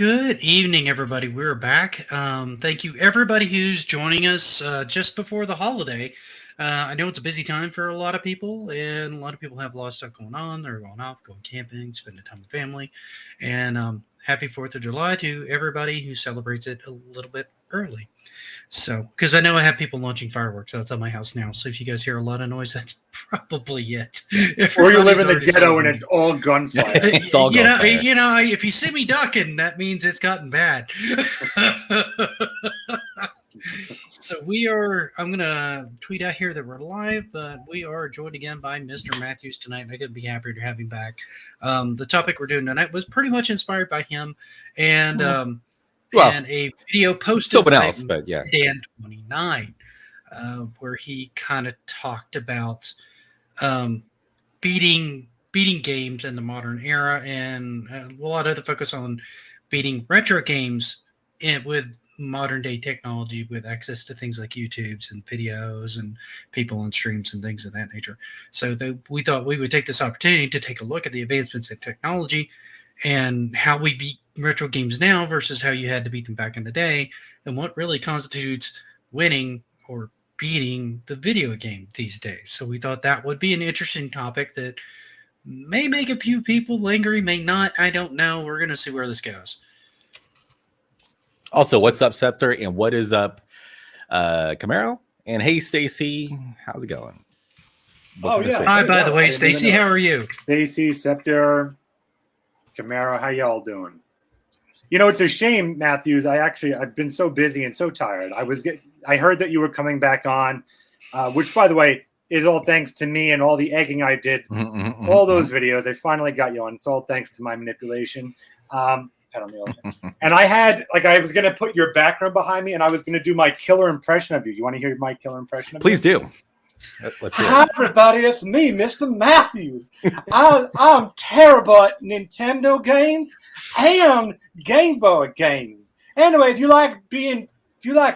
Good evening, everybody. We're back. Thank you, everybody who's joining us just before the holiday. I know it's a busy time for a lot of people, and a lot of people have a lot of stuff going on. They're going off, going camping, spending time with family. And happy 4th of July to everybody who celebrates it a little bit early. So, because I know I have people launching fireworks outside my house now. So if you guys hear a lot of noise, that's probably it. Or you live in the ghetto and it's all gunfire. It's all gunfire. If you see me ducking, that means it's gotten bad. So I'm going to tweet out here that we're live, but we are joined again by MrMatthews tonight. I couldn't be happier to have him back. The topic we're doing tonight was pretty much inspired by him and a video posted someone by else, but yeah, Dan29, where he kind of talked about beating games in the modern era, and a lot of the focus on beating retro games with modern day technology, with access to things like YouTubes and videos and people on streams and things of that nature. So we thought we would take this opportunity to take a look at the advancements in technology and how we beat retro games now versus how you had to beat them back in the day, and what really constitutes winning or beating the video game these days. So we thought that would be an interesting topic that may make a few people linger, may not. I don't know. We're going to see where this goes. Also, what's up, Scepter? And what is up, Camaro? And hey, Stacy, how's it going? Hi, by the way, Stacy, how are you? Stacy, Scepter, Camaro, how y'all doing? You know, it's a shame, Matthews. I've been so busy and so tired. I heard that you were coming back on, which, by the way, is all thanks to me and all the egging I did. All those videos, I finally got you on. It's all thanks to my manipulation. Pat on the elephant. And I was going to put your background behind me, and I was going to do my killer impression of you. You want to hear my killer impression of you? Please do. Let's hear it. Hi, everybody. It's me, Mr. Matthews. I'm terrible at Nintendo games and Game Boy games. Anyway, if you like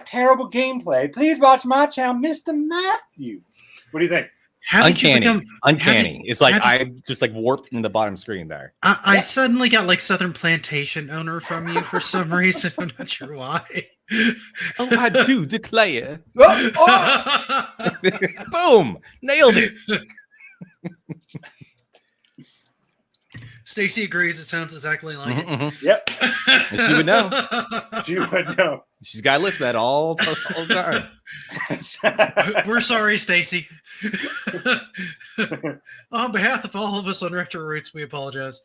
terrible gameplay, please watch my channel, Mr. Matthews. What do you think? Uncanny. It's like I just warped in the bottom screen there. I suddenly got like Southern Plantation owner from you for some reason. I'm not sure why. Oh, I do declare. Boom! Nailed it. Stacy agrees. It sounds exactly like it. Yep. And she would know. She would know. She's got to listen to that all the time. We're sorry, Stacy. On behalf of all of us on RetroRoots, we apologize.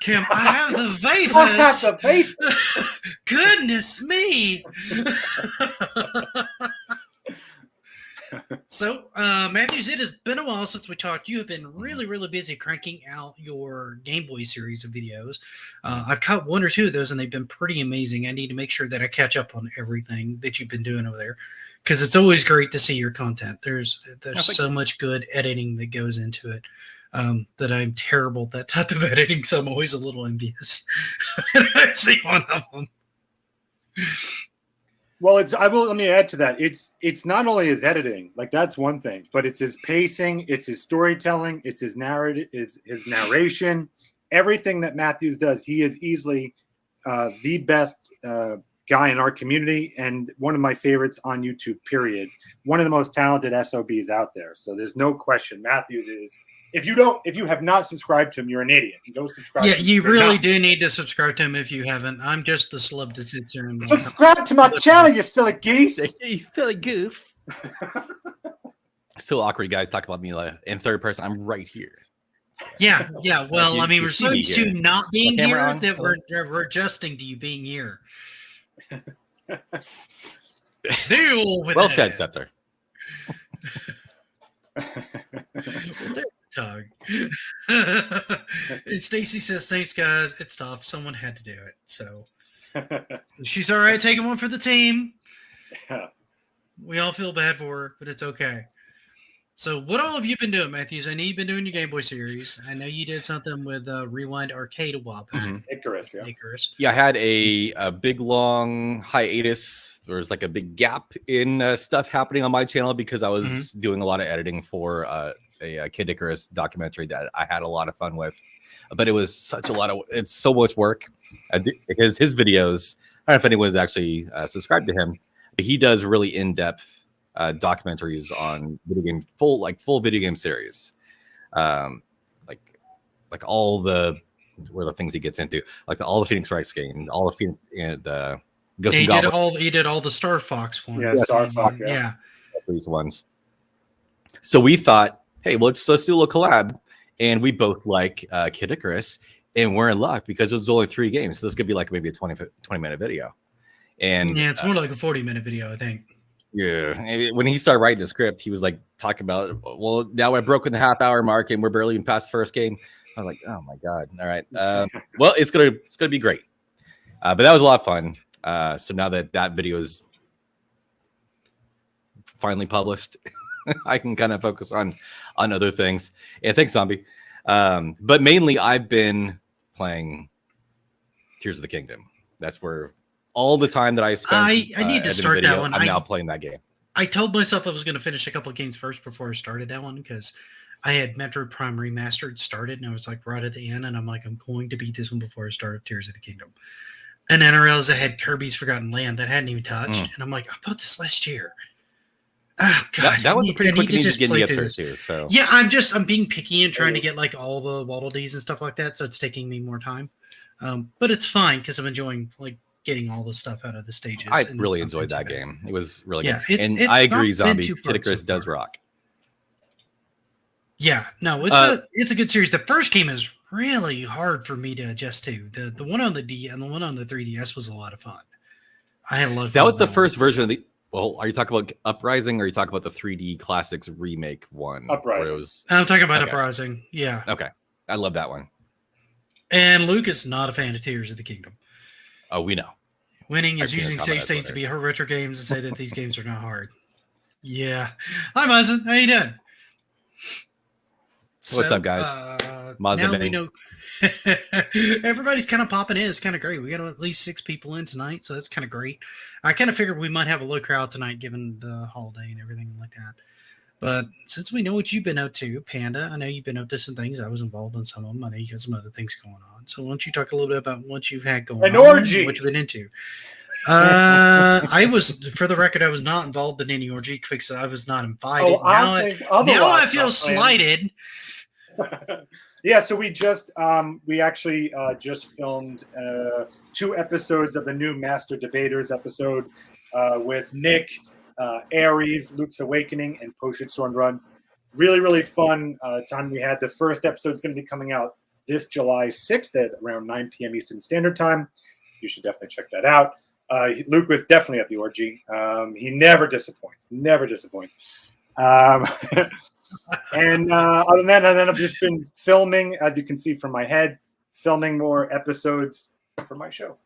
Kim, I have the vapors. Goodness me. So, Matthews, it has been a while since we talked. You have been really, really busy cranking out your Game Boy series of videos. I've caught one or two of those, and they've been pretty amazing. I need to make sure that I catch up on everything that you've been doing over there, because it's always great to see your content. There's so much good editing that goes into it that I'm terrible at that type of editing, so I'm always a little envious. I see one of them. Well, let me add to that. It's not only his editing, that's one thing, but it's his pacing, it's his storytelling, it's his narrative, his narration, everything that Matthews does. He is easily the best guy in our community and one of my favorites on YouTube, period. One of the most talented SOBs out there. So there's no question. Matthews is. If you have not subscribed to him, you're an idiot. Go subscribe. Yeah, you really do need to subscribe to him if you haven't. I'm just the slub that sits here and subscribe to my channel, you silly geese. You silly goof. So awkward, guys. Talk about me in third person. I'm right here. Yeah. Well, we're so used to not being here that we're adjusting to you being here. Deal with well said, Scepter. And Stacy says, "Thanks, guys. It's tough. Someone had to do it." So she's all right taking one for the team. Yeah. We all feel bad for her, but it's okay. So what all have you been doing, Matthews? I know you've been doing your Game Boy series. I know you did something with Rewind Arcade a while back. Icarus. Yeah, I had a big, long hiatus. There was a big gap in stuff happening on my channel because I was doing a lot of editing for a Kid Icarus documentary that I had a lot of fun with. but it was it's so much work. Because his videos, I don't know if anyone's actually subscribed to him, but he does really in-depth documentaries on full video game series, like all the things he gets into, like all the Phoenix Wright games, all the Phoenix and Ghost and Goblins. He did all the Star Fox ones. Yeah, Star Fox. Yeah. These ones. So we thought, hey, let's do a little collab, and we both like Kid Icarus, and we're in luck because it was only 3 games. So this could be like maybe a 20-minute video. And yeah, it's more like a 40-minute video, I think. Yeah, when he started writing the script, he was like talking about, well, now we're broken the half-hour mark, and we're barely even past the first game. I was like, oh my god! All right, well, it's gonna be great. But that was a lot of fun. So now that video is finally published, I can kind of focus on other things. And thanks, Zombie. But mainly, I've been playing Tears of the Kingdom. That's where all the time that I spent. I need to start that one. I'm now playing that game. I told myself I was going to finish a couple of games first before I started that one because I had Metroid Prime Remastered started, and I was like right at the end, and I'm like, I'm going to beat this one before I start Tears of the Kingdom. And then I realized I had Kirby's Forgotten Land that I hadn't even touched, and I'm like, I bought this last year. Oh god, that was a pretty quick and easy to get there too. So yeah, I'm being picky and trying to get like all the Waddle Dees and stuff like that, so it's taking me more time. But it's fine because I'm enjoying like getting all the stuff out of the stages. I really enjoyed that game. It was really good. And I agree, Zombie. Kid Icarus does rock. Yeah, no, it's a good series. The first game is really hard for me to adjust to. The one on the D and the one on the 3DS was a lot of fun. I had a lot of fun. That was the first version of the. Well, are you talking about Uprising or are you talking about the 3D Classics remake one? Uprising. I'm talking about Uprising. Yeah. Okay. I love that one. And Luke is not a fan of Tears of the Kingdom. Oh, we know. Winning is using safe states to be her retro games and say that these games are not hard. Yeah. Hi, Mazen. How you doing? What's up, guys? Now we know everybody's kind of popping in. It's kind of great. We got at least 6 people in tonight, so that's kind of great. I kind of figured we might have a low crowd tonight given the holiday and everything like that. But since we know what you've been up to, Panda, I know you've been up to some things. I was involved in some of them. I know you got some other things going on. So why don't you talk a little bit about what you've had going on? An orgy. What you've been into. I was, for the record, I was not involved in any orgy because I was not invited. Now I feel slighted. Yeah, so we actually just filmed 2 episodes of the new Master Debaters episode with Nick, Aries, Luke's Awakening, and Potion Storm Run. Really, really fun time we had. The first episode is going to be coming out this July 6th at around 9 p.m. Eastern Standard Time. You should definitely check that out. Luke was definitely at the orgy. He never disappoints. And other than that, I've just been filming, as you can see from my head, filming more episodes for my show.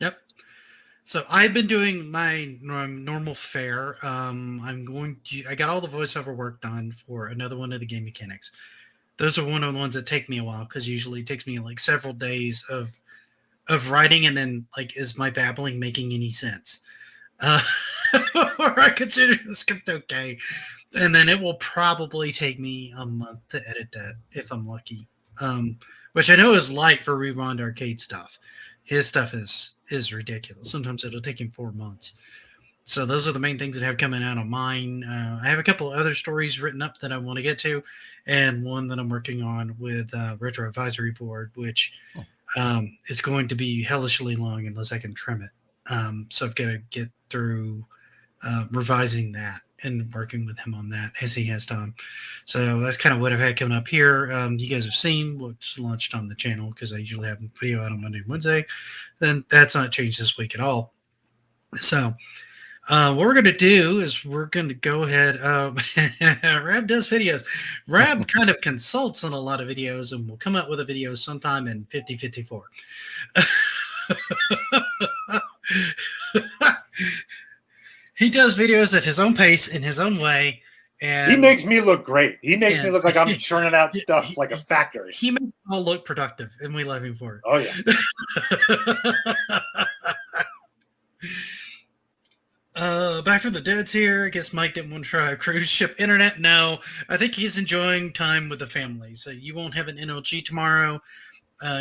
Yep. So I've been doing my normal fare. I got all the voiceover work done for another one of the game mechanics. Those are one of the ones that take me a while because usually it takes me like several days of writing, and then like, is my babbling making any sense? Or I consider the script okay. And then it will probably take me a month to edit that if I'm lucky. Which I know is light for Rewind Arcade stuff. His stuff is ridiculous. Sometimes it'll take him 4 months. So those are the main things that have coming out of mine. I have a couple of other stories written up that I want to get to, and one that I'm working on with Retro Advisory Board, which is going to be hellishly long unless I can trim it. So I've got to get through revising that and working with him on that as he has time. So that's kind of what I've had coming up here. You guys have seen what's launched on the channel because I usually have a video out on Monday and Wednesday. Then that's not changed this week at all. So what we're going to do is we're going to go ahead. Rab does videos. Rab kind of consults on a lot of videos and will come up with a video sometime in 5054. He does videos at his own pace, in his own way. And he makes me look great. He makes me look like I'm churning out stuff like a factory. He makes us all look productive, and we love him for it. Oh, yeah. Back from the Dead's here. I guess Mike didn't want to try a cruise ship internet. No, I think he's enjoying time with the family. So you won't have an NLG tomorrow.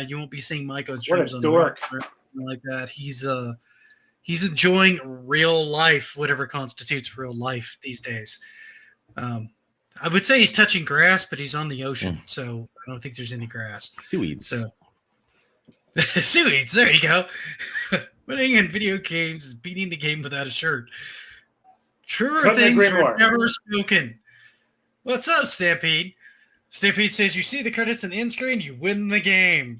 You won't be seeing Mike on What streams a on dork. or anything like that. He's enjoying real life, whatever constitutes real life these days. I would say he's touching grass, but he's on the ocean, so I don't think there's any grass. Seaweeds. So seaweeds. There you go. Winning in video games is beating the game without a shirt. Truer Couldn't things agree are more. never spoken. What's up, Stampede? Stampede says you see the credits in the end screen, you win the game.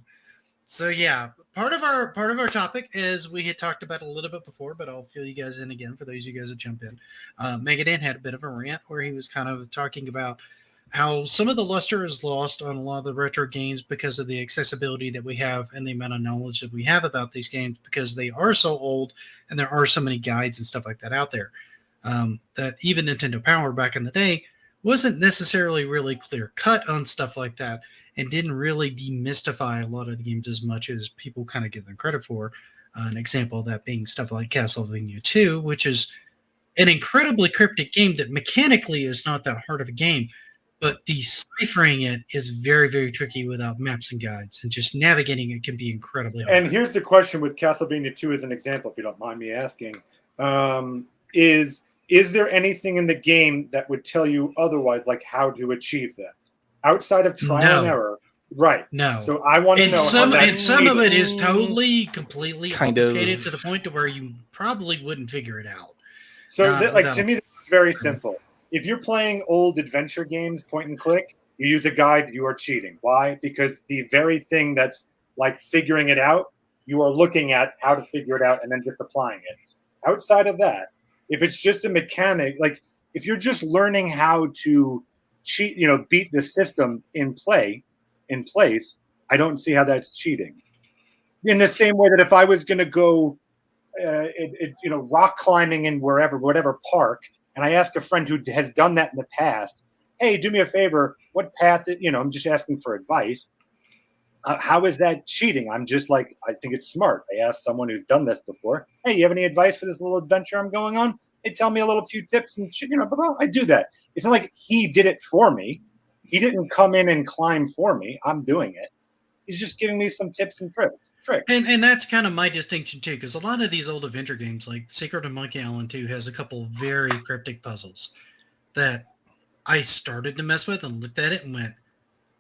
So yeah, part of our topic is we had talked about it a little bit before, but I'll fill you guys in again for those of you guys that jump in. Megadan had a bit of a rant where he was kind of talking about how some of the luster is lost on a lot of the retro games because of the accessibility that we have and the amount of knowledge that we have about these games because they are so old and there are so many guides and stuff like that out there. That even Nintendo Power back in the day wasn't necessarily really clear cut on stuff like that and didn't really demystify a lot of the games as much as people kind of give them credit for. An example of that being stuff like Castlevania 2, which is an incredibly cryptic game that mechanically is not that hard of a game, but deciphering it is very, very tricky without maps and guides, and just navigating it can be incredibly hard. And here's the question with Castlevania 2 as an example, if you don't mind me asking. Is there anything in the game that would tell you otherwise, like how to achieve that? Outside of trial and error. Right. No. So I want to know some how of it is totally, completely Kind of. obfuscated to the point to where you probably wouldn't figure it out. So to me, it's very simple. If you're playing old adventure games, point and click, you use a guide, you are cheating. Why? Because the very thing that's like figuring it out, you are looking at how to figure it out and then just applying it. Outside of that, if it's just a mechanic, like if you're just learning how to cheat, beat the system in place, I don't see how that's cheating. In the same way that if I was going to go, rock climbing in whatever park, and I ask a friend who has done that in the past, hey, do me a favor, what path, I'm just asking for advice. How is that cheating? I'm just like, I think it's smart. I ask someone who's done this before, hey, you have any advice for this little adventure I'm going on? They tell me a few tips and blah, blah. I do that. It's not like he did it for me. He didn't come in and climb for me. I'm doing it. He's just giving me some tips and tricks. And that's kind of my distinction too, because a lot of these old adventure games, like Secret of Monkey Island 2, has a couple very cryptic puzzles that I started to mess with and looked at it and went,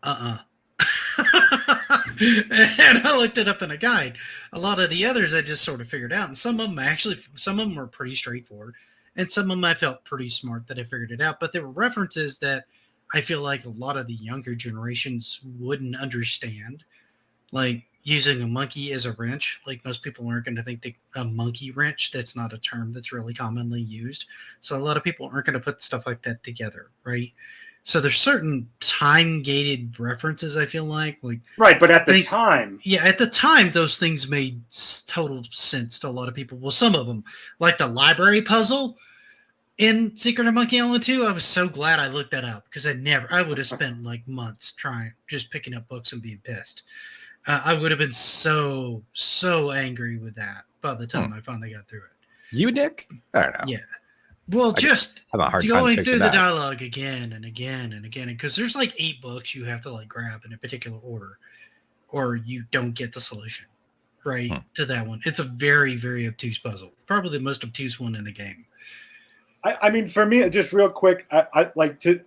and I looked it up in a guide. A lot of the others I just sort of figured out, and some of them were pretty straightforward, and some of them I felt pretty smart that I figured it out. But there were references that I feel like a lot of the younger generations wouldn't understand, like using a monkey as a wrench. Like most people aren't going to think a monkey wrench. That's not a term that's really commonly used. So a lot of people aren't going to put stuff like that together, right? So there's certain time-gated references, I feel like right. But at the time, at the time, those things made total sense to a lot of people. Well, some of them, like the library puzzle in Secret of Monkey Island 2, I was so glad I looked that up because I would have spent like months just picking up books and being pissed. I would have been so angry with that by the time I finally got through it. You, Nick? I don't know. Yeah. Well, just have a hard time going picturing through the that. dialogue again and again and again, because there's like 8 books you have to like grab in a particular order, or you don't get the solution right to that one. It's a very, very obtuse puzzle, probably the most obtuse one in the game. I mean, for me, just real quick, I like to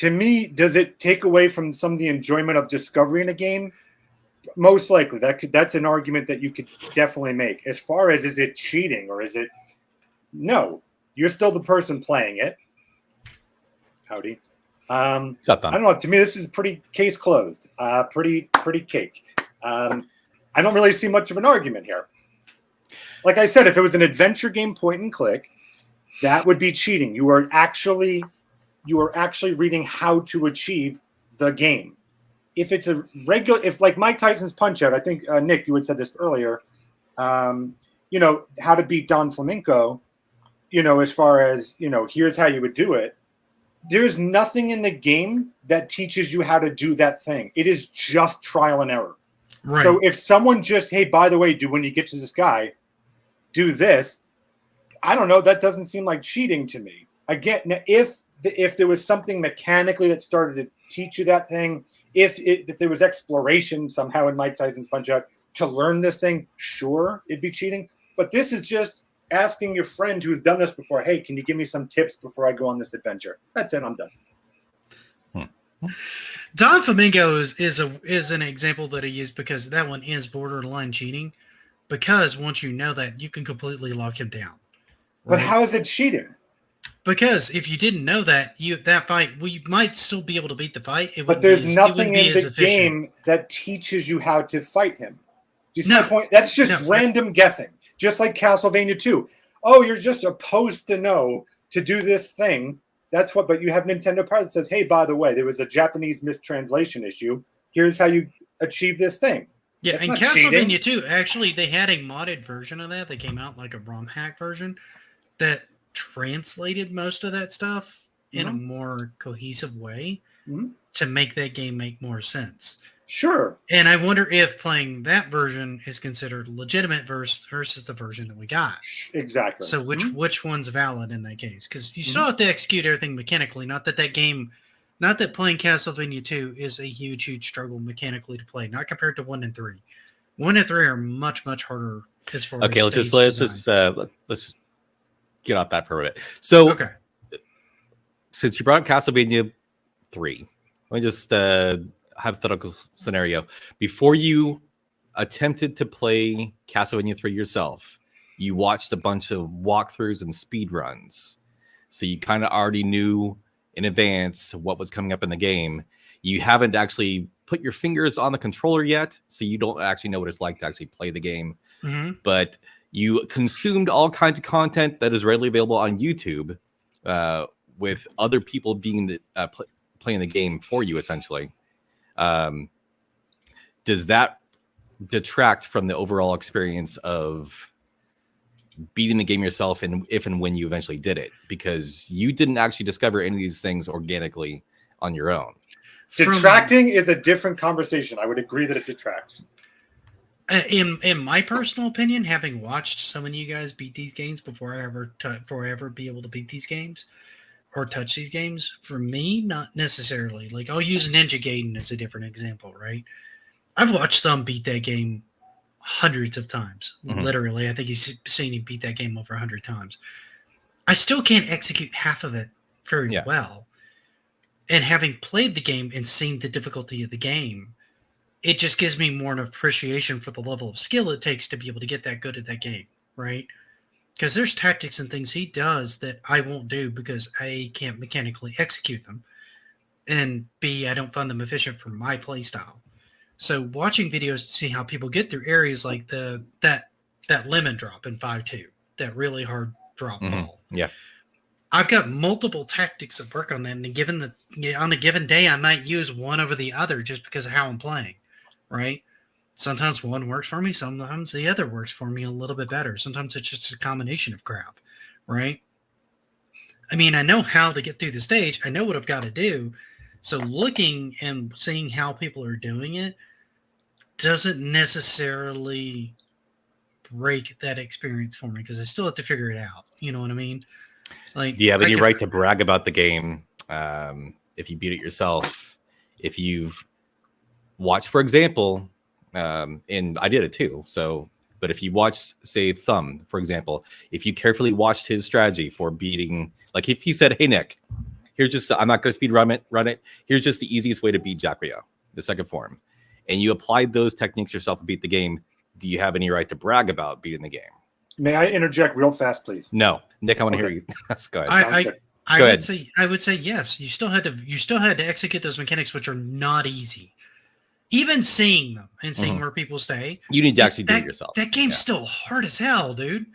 me, does it take away from some of the enjoyment of discovery in a game? Most likely, that's an argument that you could definitely make. As far as is it cheating or is it no? You're still the person playing it. Howdy. I don't know. To me, this is pretty case closed. Pretty cake. I don't really see much of an argument here. Like I said, if it was an adventure game, point and click, that would be cheating. You are actually reading how to achieve the game. If it's if like Mike Tyson's Punch Out, I think Nick, you had said this earlier. How to beat Don Flamenco. As far as here's how you would do it. There's nothing in the game that teaches you how to do that thing. It is just trial and error. Right. So if someone just, hey, by the way, when you get to this guy, do this. I don't know. That doesn't seem like cheating to me. Again, if there was something mechanically that started to teach you that thing, if there was exploration somehow in Mike Tyson's Punch-Out to learn this thing, sure, it'd be cheating. But this is just asking your friend who's done this before, hey, can you give me some tips before I go on this adventure? That's it. I'm done. Don Flamingo is an example that I use because that one is borderline cheating. Because once you know that, you can completely lock him down. But right? how is it cheating? Because if you didn't know that, that fight, you might still be able to beat the fight. But there's nothing in the game that teaches you how to fight him. Do you see my point? That's just random guessing. Just like Castlevania 2. Oh, you're just supposed to know to do this thing. That's what, but you have Nintendo Power that says, hey, by the way, there was a Japanese mistranslation issue. Here's how you achieve this thing. Yeah, and Castlevania 2, actually, they had a modded version of that. They came out like a ROM hack version that translated most of that stuff in a more cohesive way to make that game make more sense. Sure. And I wonder if playing that version is considered legitimate versus the version that we got. Exactly. So which one's valid in that case? Because you still have to execute everything mechanically. Not that playing Castlevania 2 is a huge struggle mechanically to play. Not compared to 1 and 3. 1 and 3 are much harder as far as let's get off that for a bit. So, since you brought up Castlevania 3, let me just hypothetical scenario. Before you attempted to play Castlevania 3 yourself, you watched a bunch of walkthroughs and speed runs. So you kind of already knew in advance what was coming up in the game. You haven't actually put your fingers on the controller yet, so you don't actually know what it's like to actually play the game. But you consumed all kinds of content that is readily available on YouTube with other people being playing the game for you, essentially. Does that detract from the overall experience of beating the game yourself, and if and when you eventually did it? Because you didn't actually discover any of these things organically on your own. Detracting is a different conversation. I would agree that it detracts. In my personal opinion, having watched so many of you guys beat these games before I ever be able to beat these games or touch these games, for me, not necessarily. Like, I'll use Ninja Gaiden as a different example, right? I've watched some beat that game hundreds of times. Literally, I think you've seen him beat that game over 100 times. I still can't execute half of it very well. And having played the game and seen the difficulty of the game, it just gives me more an appreciation for the level of skill it takes to be able to get that good at that game, right? Because there's tactics and things he does that I won't do because A, can't mechanically execute them, and B, I don't find them efficient for my play style. So watching videos to see how people get through areas like that lemon drop in 5-2, that really hard drop ball. Yeah. I've got multiple tactics that work on that, and on a given day, I might use one over the other just because of how I'm playing, right? Sometimes one works for me, sometimes the other works for me a little bit better. Sometimes it's just a combination of crap, right? I mean, I know how to get through the stage. I know what I've got to do. So looking and seeing how people are doing it doesn't necessarily break that experience for me because I still have to figure it out. You know what I mean? Like, do you have any right to brag about the game if you beat it yourself? If you've watched, for example, and I did it too. So, but if you watch, say, Thumb, for example, if you carefully watched his strategy for beating, like if he said, "Hey Nick, here's just, I'm not going to speed run it. Here's just the easiest way to beat Jack Rio, the second form," and you applied those techniques yourself to beat the game, do you have any right to brag about beating the game? May I interject real fast, please? No, Nick, I want to hear you. Let's go ahead. I would say yes. You still had to execute those mechanics, which are not easy. Even seeing them and seeing where people stay, you need to actually do it yourself. That game's still hard as hell, dude.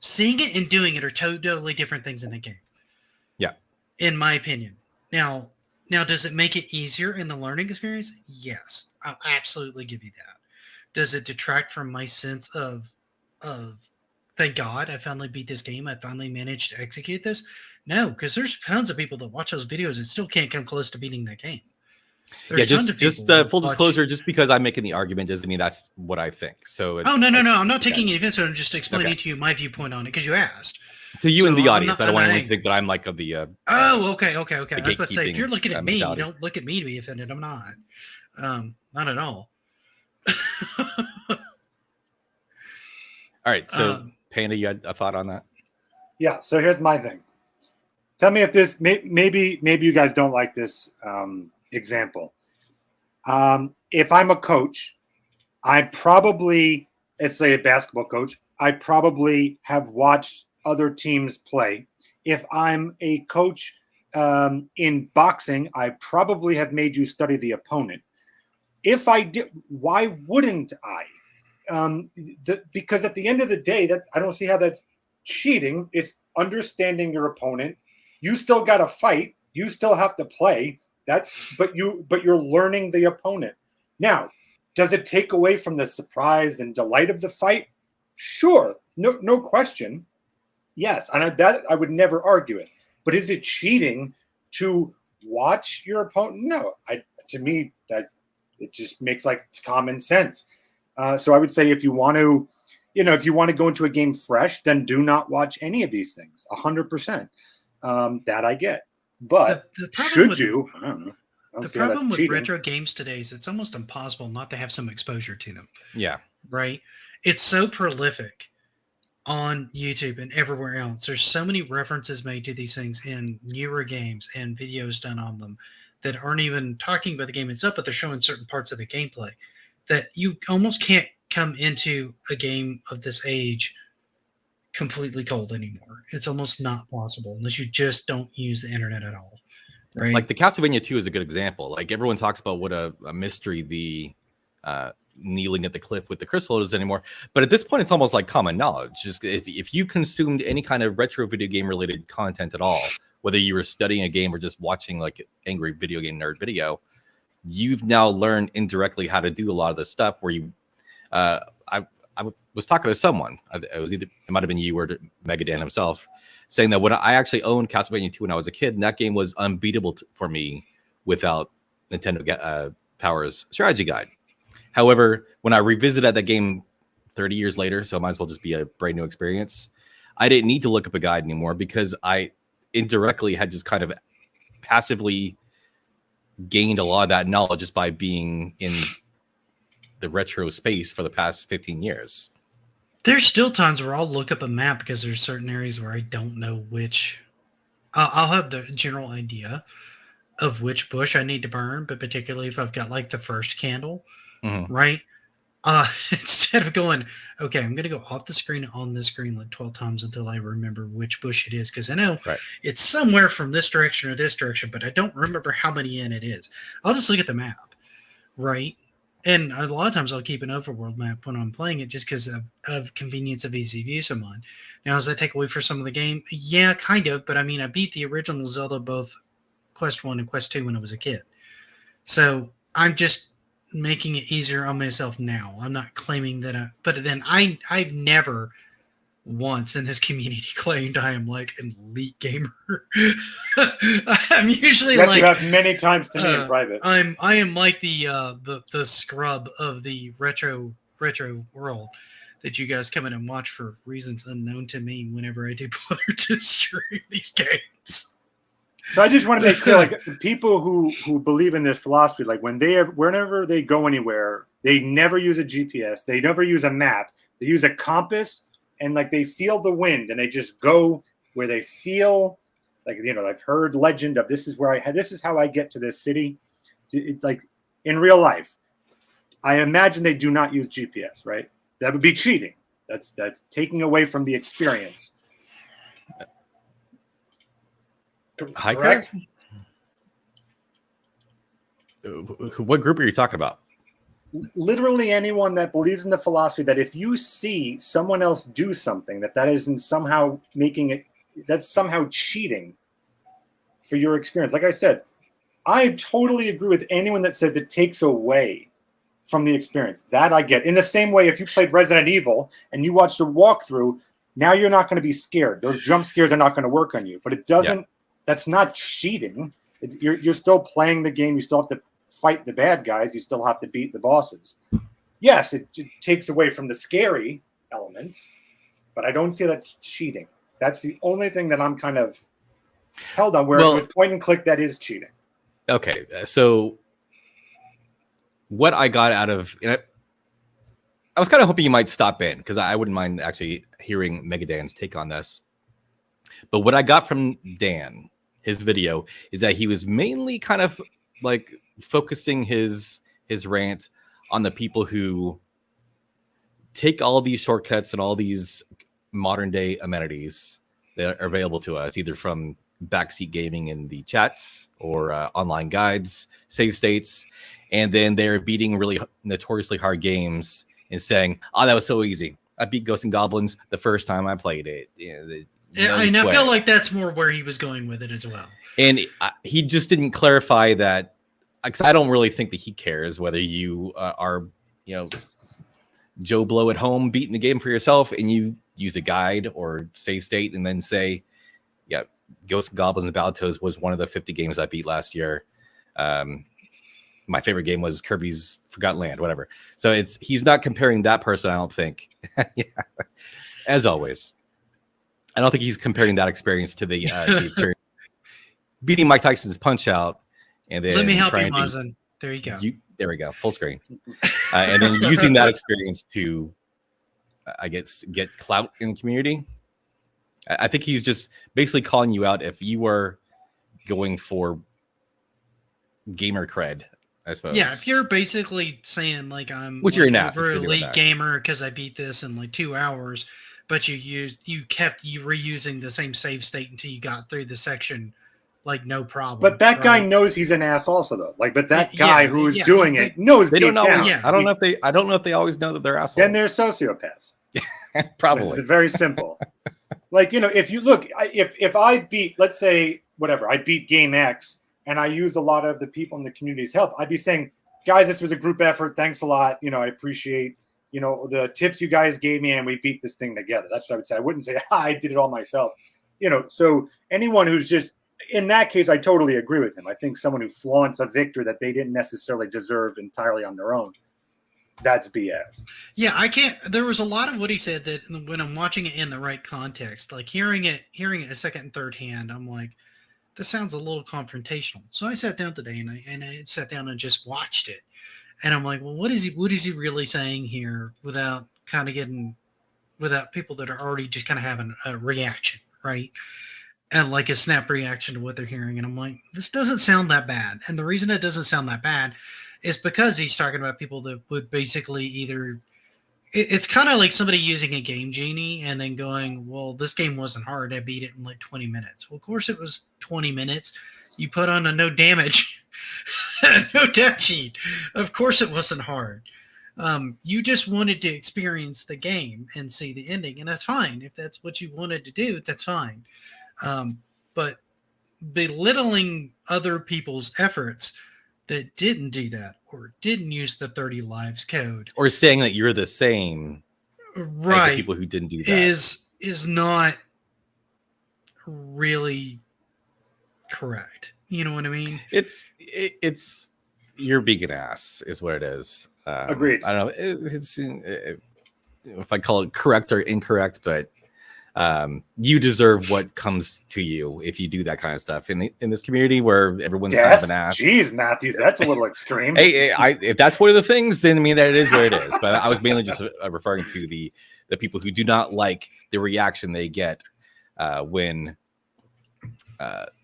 Seeing it and doing it are totally different things in the game. Yeah, in my opinion. Now, does it make it easier in the learning experience? Yes, I'll absolutely give you that. Does it detract from my sense of thank God I finally beat this game, I finally managed to execute this? No, because there's tons of people that watch those videos and still can't come close to beating that game. There's just full disclosure, just because I'm making the argument doesn't mean that's what I think. So no, I'm not taking any offense. I'm just explaining to you my viewpoint on it because you asked. To you So and the I'm audience, not- I don't want I'm anyone not- to think that I'm like of the. Oh, okay. I was about to say, if gatekeeping, you're looking at me, mentality. don't look at me to be offended. I'm not. Not at all. All right, so Panda, you had a thought on that? Yeah. So here's my thing. Tell me if this maybe you guys don't like this example. If I'm a coach, I probably, let's say a basketball coach, I probably have watched other teams play. If I'm a coach in boxing, I probably have made you study the opponent. If I did, why wouldn't I? Because at the end of the day, that I don't see how that's cheating. It's understanding your opponent. You still got to fight. You still have to play. But you're learning the opponent. Now, does it take away from the surprise and delight of the fight? Sure, no question. Yes, and I would never argue it. But is it cheating to watch your opponent? No, to me that it just makes like common sense. So I would say if you want to go into a game fresh, then do not watch any of these things. 100%. That I get. But should you? I don't know. The problem with retro games today is it's almost impossible not to have some exposure to them. Yeah. Right? It's so prolific on YouTube and everywhere else. There's so many references made to these things in newer games and videos done on them that aren't even talking about the game itself, but they're showing certain parts of the gameplay that you almost can't come into a game of this age completely cold anymore. It's almost not possible unless you just don't use the internet at all. Right? Like the Castlevania 2 is a good example. Like everyone talks about what a mystery the kneeling at the cliff with the crystal is anymore. But at this point, it's almost like common knowledge. Just if you consumed any kind of retro video game related content at all, whether you were studying a game or just watching like angry video game nerd video, you've now learned indirectly how to do a lot of this stuff where you I was talking to someone. It might have been you or Megadan himself, saying that when I actually owned Castlevania 2 when I was a kid, and that game was unbeatable for me without Nintendo Power's strategy guide. However, when I revisited that game 30 years later, so it might as well just be a brand new experience, I didn't need to look up a guide anymore because I indirectly had just kind of passively gained a lot of that knowledge just by being in the retro space for the past 15 years. There's still times where I'll look up a map because there's certain areas where I don't know which. I'll have the general idea of which bush I need to burn, but particularly if I've got like the first candle, right? Instead of going, okay, I'm going to go off the screen on this screen like 12 times until I remember which bush it is, because I know it's somewhere from this direction or this direction, but I don't remember how many in it is. I'll just look at the map, right? And a lot of times I'll keep an overworld map when I'm playing it just because of convenience of easy use of mine. Now, does that take away from some of the game? Yeah, kind of. But I mean, I beat the original Zelda, both Quest 1 and Quest 2 when I was a kid. So I'm just making it easier on myself now. I'm not claiming that but then I've never once in this community claimed I am like an elite gamer. I'm usually like you have many times to me in private. I am like the scrub of the retro world that you guys come in and watch for reasons unknown to me whenever I do bother to stream these games. So I just want to make clear, like people who believe in this philosophy, like whenever they go anywhere, they never use a GPS, they never use a map, they use a compass, and like they feel the wind, and they just go where they feel. Like, I've heard legend of this is how I get to this city. It's like in real life. I imagine they do not use GPS, right? That would be cheating. That's taking away from the experience. Correct? What group are you talking about? Literally anyone that believes in the philosophy that if you see someone else do something that isn't somehow that's somehow cheating for your experience. Like I said, I totally agree with anyone that says it takes away from the experience. That I get. In the same way, if you played Resident Evil and you watched a walkthrough, now you're not going to be scared. Those jump scares are not going to work on you. But it doesn't. Yeah. That's not cheating. You're still playing the game. You still have to fight the bad guys. You still have to beat the bosses. Yes, it takes away from the scary elements, but I don't see that's cheating. That's the only thing that I'm kind of held on. Whereas with point and click, that is cheating. Okay, so what I got out of, I was kind of hoping you might stop in because I wouldn't mind actually hearing Megadan's take on this. But what I got from Dan, his video, is that he was mainly kind of like focusing his rant on the people who take all these shortcuts and all these modern day amenities that are available to us, either from backseat gaming in the chats or online guides, save states, and then they're beating really notoriously hard games and saying, "Oh, that was so easy. I beat Ghosts and Goblins the first time I played it." I feel like that's more where he was going with it as well. And he just didn't clarify that, because I don't really think that he cares whether you are, Joe Blow at home beating the game for yourself and you use a guide or save state and then say, "Yeah, Ghosts and Goblins and Battletoads was one of the 50 games I beat last year. My favorite game was Kirby's Forgotten Land," whatever. So he's not comparing that person, I don't think. Yeah. As always, I don't think he's comparing that experience to the experience beating Mike Tyson's Punch Out, and then let me help you, Mazen. There you go. There we go, full screen, and then using that experience to, I guess, get clout in the community. I think he's just basically calling you out if you are going for gamer cred, I suppose. Yeah, if you're basically saying like I'm which you're an ass, over elite gamer because I beat this in like 2 hours, but you kept reusing the same save state until you got through the section, like no problem. But that guy knows he's an ass also, though. Like, but that guy who is doing it knows they deep don't down. know. Yeah. I don't know if they always know that they're assholes. Then they're sociopaths. Probably. It's very simple. Like, if you look, if I beat, let's say, whatever, I beat Game X and I use a lot of the people in the community's help, I'd be saying, "Guys, this was a group effort. Thanks a lot. I appreciate, the tips you guys gave me and we beat this thing together." That's what I would say. I wouldn't say, "I did it all myself." So anyone who's just, in that case, I totally agree with him. I think someone who flaunts a victory that they didn't necessarily deserve entirely on their own, that's BS. Yeah, I can't. There was a lot of what he said that when I'm watching it in the right context, like hearing it a second and third hand, I'm like, this sounds a little confrontational. So I sat down today and I sat down and just watched it, and I'm like, well, what is he really saying here without people that are already just kind of having a reaction, right? And like a snap reaction to what they're hearing. And I'm like, this doesn't sound that bad. And the reason it doesn't sound that bad is because he's talking about people that would basically it's kind of like somebody using a game genie and then going, well, this game wasn't hard. I beat it in like 20 minutes. Well, of course it was 20 minutes. You put on a no damage, no death sheet. Of course it wasn't hard. You just wanted to experience the game and see the ending. And that's fine. If that's what you wanted to do, that's fine. But belittling other people's efforts that didn't do that or didn't use the 30 lives code, or saying that you're the same right as the people who didn't do that is not really correct. You know what I mean? It's you're being an ass is what it is. Agreed. I don't know if I call it correct or incorrect, but you deserve what comes to you if you do that kind of stuff in this community where everyone's kind of an ass. Jeez, Matthew, that's a little extreme. Hey, if that's one of the things, then I mean that it is what it is. But I was mainly just referring to the people who do not like the reaction they get when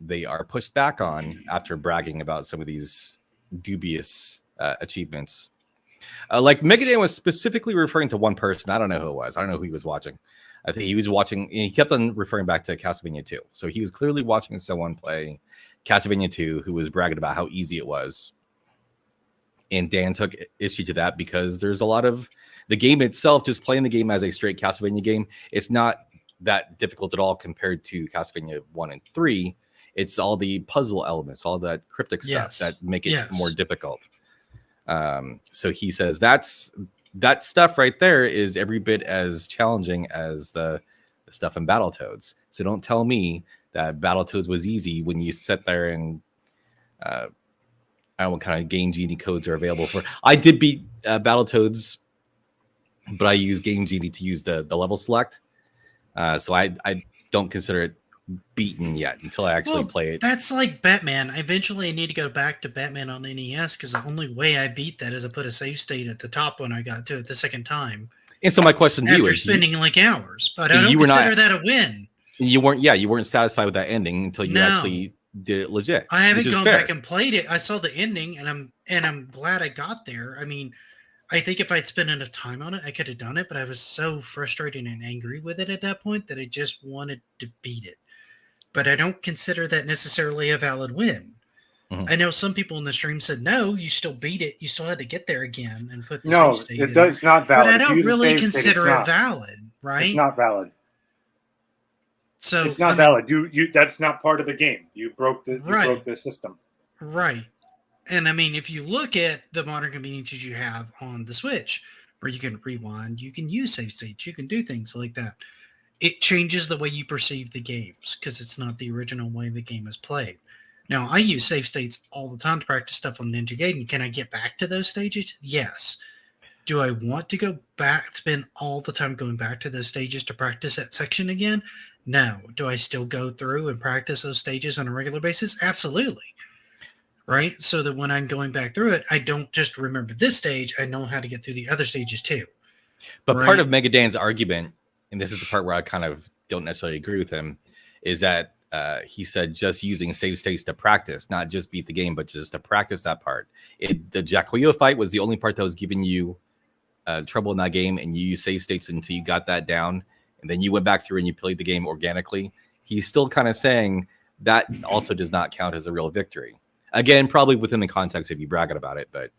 they are pushed back on after bragging about some of these dubious achievements. Like Megadan was specifically referring to one person. I don't know who it was. I don't know who he was watching. I think he was watching, he kept on referring back to Castlevania 2. So he was clearly watching someone play Castlevania 2 who was bragging about how easy it was. And Dan took issue to that because there's a lot of the game itself, just playing the game as a straight Castlevania game. It's not that difficult at all compared to Castlevania 1 and 3. It's all the puzzle elements, all that cryptic stuff that make it more difficult. So he says that stuff right there is every bit as challenging as the stuff in Battletoads. So don't tell me that Battletoads was easy when you sit there and I don't know what kind of Game Genie codes are available for. I did beat Battletoads, but I used Game Genie to use the level select. So I don't consider it beaten yet until I actually play it. That's like Batman. Eventually, I need to go back to Batman on NES because the only way I beat that is I put a save state at the top when I got to it the second time. And so my question to you after is, spending like hours, but I don't consider that a win. You weren't satisfied with that ending until you actually did it legit. I haven't gone back and played it. I saw the ending, and I'm glad I got there. I mean, I think if I'd spent enough time on it, I could have done it, but I was so frustrated and angry with it at that point that I just wanted to beat it. But I don't consider that necessarily a valid win. Mm-hmm. I know some people in the stream said, no, you still beat it. You still had to get there again and put the save state in. It's not valid. But I don't really consider it valid, right? It's not valid. So it's not valid. You that's not part of the game. You broke the system. Right. And I mean, if you look at the modern conveniences you have on the Switch, where you can rewind, you can use save states, you can do things like that. It changes the way you perceive the games because it's not the original way the game is played. Now, I use save states all the time to practice stuff on Ninja Gaiden. Can I get back to those stages? Yes. Do I want to go back, spend all the time going back to those stages to practice that section again? No. Do I still go through and practice those stages on a regular basis? Absolutely. Right? So that when I'm going back through it, I don't just remember this stage. I know how to get through the other stages too. But part of Mega Dan's argument, and this is the part where I kind of don't necessarily agree with him, is that he said just using save states to practice, not just beat the game, but just to practice that part. The Jacoyo fight was the only part that was giving you trouble in that game, and you used save states until you got that down, and then you went back through and you played the game organically. He's still kind of saying that also does not count as a real victory. Again, probably within the context of you bragging about it, but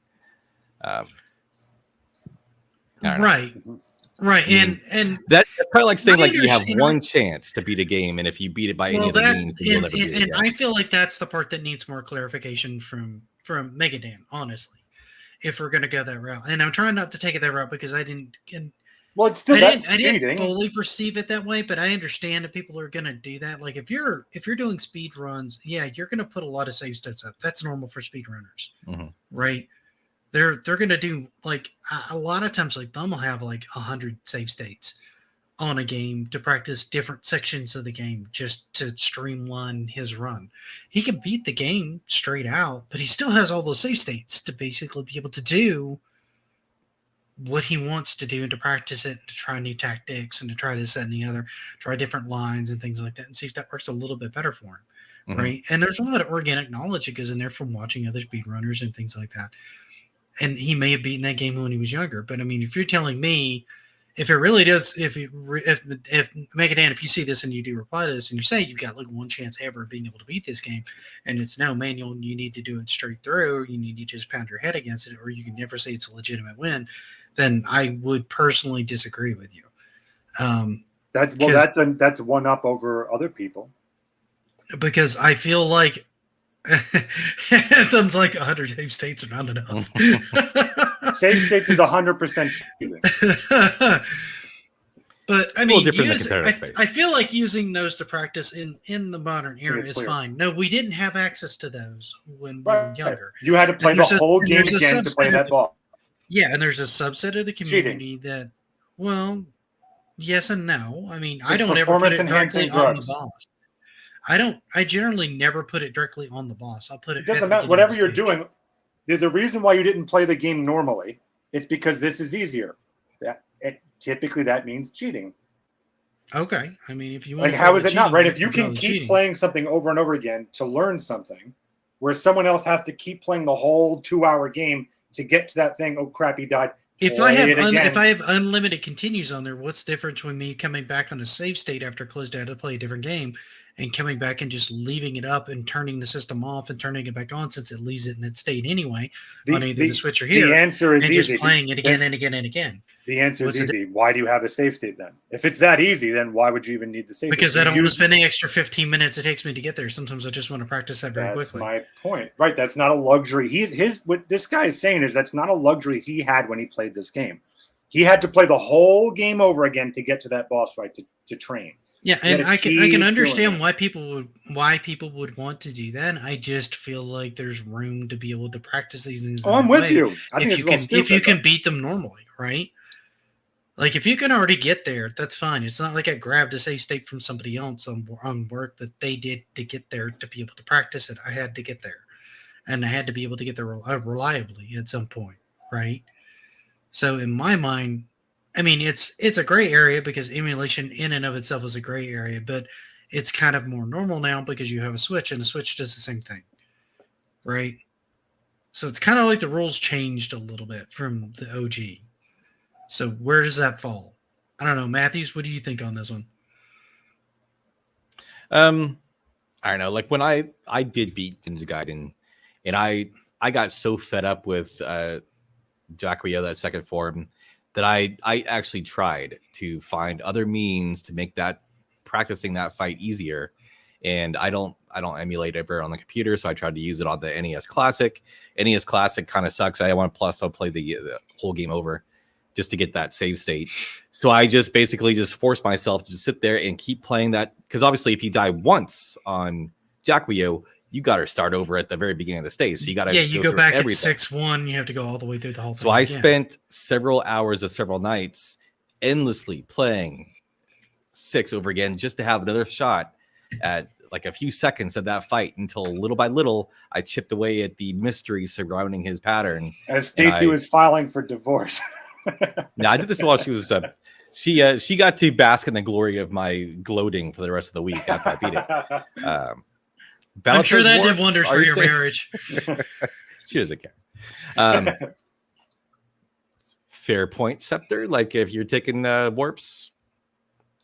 right. Right, and that's kind of like saying like you have one chance to beat a game, and if you beat it by any of the means, then you'll never beat it. And I feel like that's the part that needs more clarification from Mega Dan, honestly, if we're going to go that route. And I'm trying not to take it that route because I didn't fully perceive it that way, but I understand that people are going to do that. Like if you're doing speed runs, yeah, you're going to put a lot of save states up. That's normal for speed runners, right? They're going to do like a lot of times, like Thumb will have like 100 save states on a game to practice different sections of the game just to streamline his run. He can beat the game straight out, but he still has all those save states to basically be able to do what he wants to do and to practice it and to try new tactics and to try this, that, and the other, try different lines and things like that and see if that works a little bit better for him. Right. And there's a lot of organic knowledge that goes in there from watching other speedrunners and things like that. And he may have beaten that game when he was younger. But I mean, if you're telling me, if it really does, if Mega Dan, if you see this and you do reply to this and you say you've got like one chance ever of being able to beat this game, and it's no manual, and you need to do it straight through, or you need to just pound your head against it, or you can never say it's a legitimate win, then I would personally disagree with you. That's one up over other people. Because I feel like it sounds like 100 save states are not enough. Save states is 100% cheating. But I mean, I feel like using those to practice in the modern era is fine. No, we didn't have access to those when we were younger. You had to play the whole game again to play that ball. Yeah, and there's a subset of the community that, well, yes and no. I mean, I don't ever put it directly on the boss. I generally never put it directly on the boss. I'll put it. It doesn't matter. Whatever you're doing, there's a reason why you didn't play the game normally. It's because this is easier. Typically that means cheating. Okay, I mean, if you want, like, how is it not right? If you can keep playing something over and over again to learn something, where someone else has to keep playing the whole 2-hour game to get to that thing. Oh crap, he died. If I have unlimited continues on there, what's the difference with me coming back on a save state after closed out to play a different game? And coming back and just leaving it up and turning the system off and turning it back on since it leaves it in its state anyway on either the Switch or here. The answer is and easy. Just playing it again and again and again. The answer is easy. Why do you have a save state then? If it's that easy, then why would you even need the save state? Because I don't want to spend the extra 15 minutes it takes me to get there. Sometimes I just want to practice that very quickly. That's my point. Right. That's not a luxury. What this guy is saying is that's not a luxury he had when he played this game. He had to play the whole game over again to get to that boss fight to train. Yeah, and I can understand why people would want to do that. I just feel like there's room to be able to practice these things. Oh, I'm with you. If you can beat them normally, right? Like if you can already get there, that's fine. It's not like I grabbed a save state from somebody else on work that they did to get there to be able to practice it. I had to get there, and I had to be able to get there reliably at some point, right? So in my mind, I mean, it's a gray area because emulation in and of itself is a gray area, but it's kind of more normal now because you have a Switch, and the Switch does the same thing, right? So it's kind of like the rules changed a little bit from the OG. So where does that fall? I don't know. Matthews, what do you think on this one? I don't know. Like when I did beat Ninja Gaiden, and I got so fed up with Jacquio, that second form, that I actually tried to find other means to make that practicing that fight easier. And I don't emulate ever on the computer, so I tried to use it on the NES Classic. NES Classic kind of sucks. I want plus I'll play the whole game over just to get that save state. So I just basically just forced myself to sit there and keep playing that, because obviously if you die once on Jacquio, you got to start over at the very beginning of the stage. So you got to you go back at 6-1. You have to go all the way through the whole thing. So I spent several hours of several nights endlessly playing 6 over again just to have another shot at like a few seconds of that fight, until little by little I chipped away at the mystery surrounding his pattern. As Stacy was filing for divorce. No, I did this while she was she got to bask in the glory of my gloating for the rest of the week after I beat it. I'm sure that did wonders for your marriage. She doesn't care. Fair point, Scepter. Like if you're taking warps,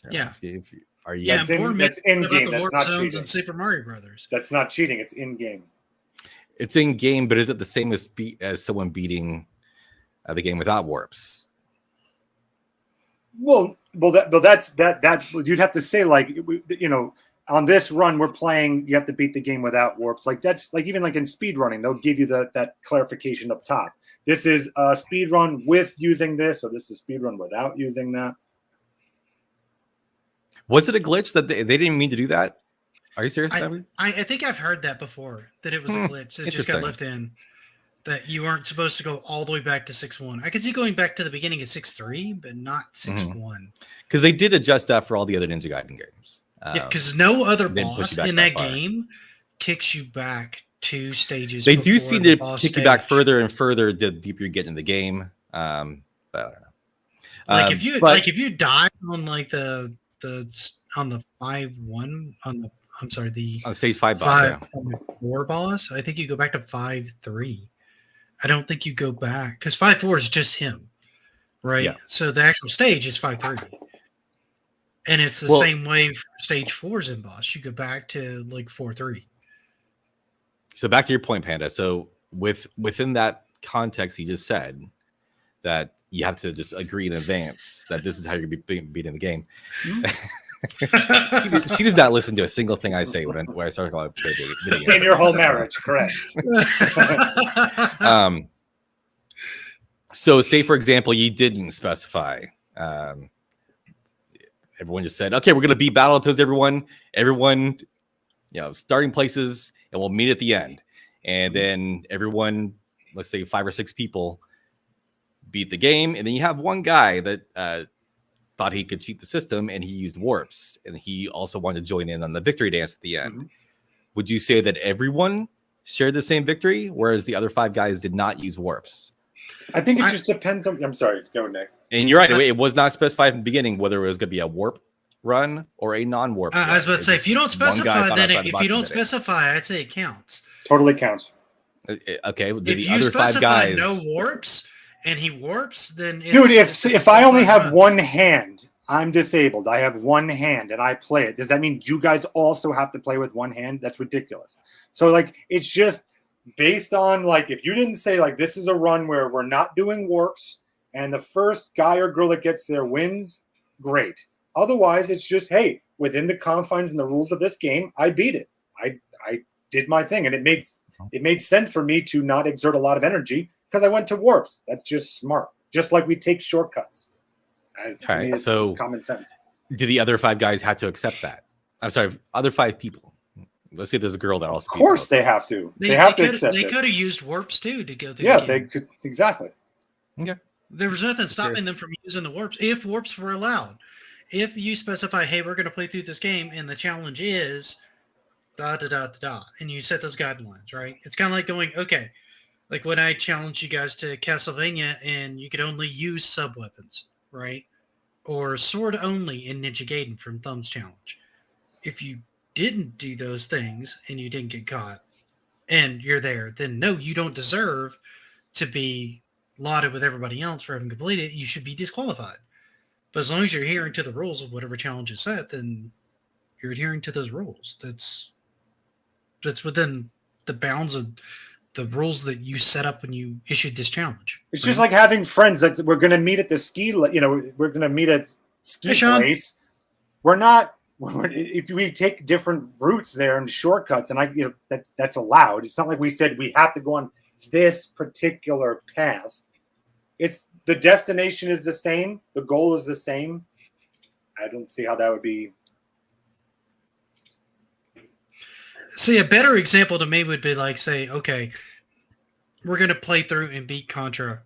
yeah. Are you? Yeah, that's in game. That's not cheating. In Super Mario Brothers. That's not cheating. It's in game. It's in game, but is it the same as someone beating the game without warps? Well, that's you'd have to say, like, you know, on this run we're playing, you have to beat the game without warps. Like that's like even like in speed running, they'll give you that clarification up top. This is a speed run with using this, or this is speed run without using that. Was it a glitch that they didn't mean to do that? Are you serious, Simon? I think I've heard that before, that it was a glitch that just got left in, that you weren't supposed to go all the way back to 6-1. I could see going back to the beginning of 6-3, but not 6-1. Because they did adjust that for all the other Ninja Gaiden games. Yeah, because no other boss in that game kicks you back 2 stages. They do seem to kick you back further and further the deeper you get in the game. But I don't know. Like if you die on like the 5-1 on the on stage 5 boss, on the 4 boss, I think you go back to 5-3. I don't think you go back because 5-4 is just him, right? Yeah. So the actual stage is 5-3, and it's the same way for stage 4's in boss. You go back to like 4-3. So back to your point, Panda. So within that context, you just said that you have to just agree in advance that this is how you're going to be beating the game. She does not listen to a single thing I say when I start calling it in your whole marriage, correct? So, say for example, you didn't specify. Everyone just said, "Okay, we're going to beat Battletoads." Everyone, starting places, and we'll meet at the end. And then everyone, let's say 5 or 6 people, beat the game, and then you have one guy that thought he could cheat the system, and he used warps, and he also wanted to join in on the victory dance at the end. Would you say that everyone shared the same victory, whereas the other 5 guys did not use warps? I think it just depends on. I'm sorry, go Nick. And you're right. It was not specified in the beginning whether it was going to be a warp run or a non-warp. I was about to say, if you don't specify, I'd say it counts. Totally counts. Okay. Did the other 5 guys no warps? And he warps, then dude, if I only have one hand, I'm disabled. I have one hand and I play it. Does that mean you guys also have to play with one hand? That's ridiculous. So like it's just based on like if you didn't say like this is a run where we're not doing warps and the first guy or girl that gets there wins, great. Otherwise, it's just hey, within the confines and the rules of this game, I beat it. I did my thing, and it made sense for me to not exert a lot of energy. Because I went to warps. That's just smart. Just like we take shortcuts. To me, it's just common sense. Do the other 5 guys have to accept that? I'm sorry, other 5 people. Let's say there's a girl that also. Of course, they have to. They have to accept it. They could have used warps too to go through. Yeah, they could exactly. Okay. There was nothing stopping them from using the warps if warps were allowed. If you specify, hey, we're going to play through this game, and the challenge is da da da da da, and you set those guidelines, right? It's kind of like going, okay, like when I challenged you guys to Castlevania, and you could only use sub weapons, right? Or sword only in Ninja Gaiden from Thumb's challenge. If you didn't do those things and you didn't get caught, and you're there, then no, you don't deserve to be lauded with everybody else for having completed it. You should be disqualified. But as long as you're adhering to the rules of whatever challenge is set, then you're adhering to those rules. That's within the bounds of the rules that you set up when you issued this challenge. It's just like having friends that we're going to meet at the ski, we're going to meet at ski place. We're not. If we take different routes there and shortcuts, and that's allowed. It's not like we said we have to go on this particular path. It's the destination is the same, the goal is the same. I don't see how that would be. See, a better example to me would be like, say, okay, we're going to play through and beat Contra,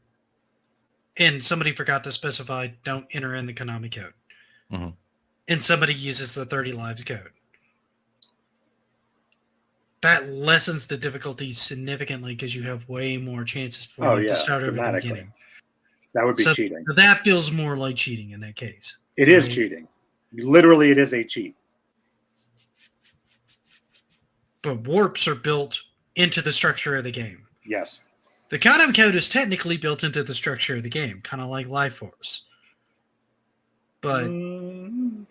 and somebody forgot to specify don't enter in the Konami code. Mm-hmm. And somebody uses the 30 lives code. That lessens the difficulty significantly because you have way more chances for you to start over the beginning. That would be cheating. So that feels more like cheating in that case. It is cheating. Literally, it is a cheat. But warps are built into the structure of the game. Yes. The Konami code is technically built into the structure of the game, kind of like Life Force. But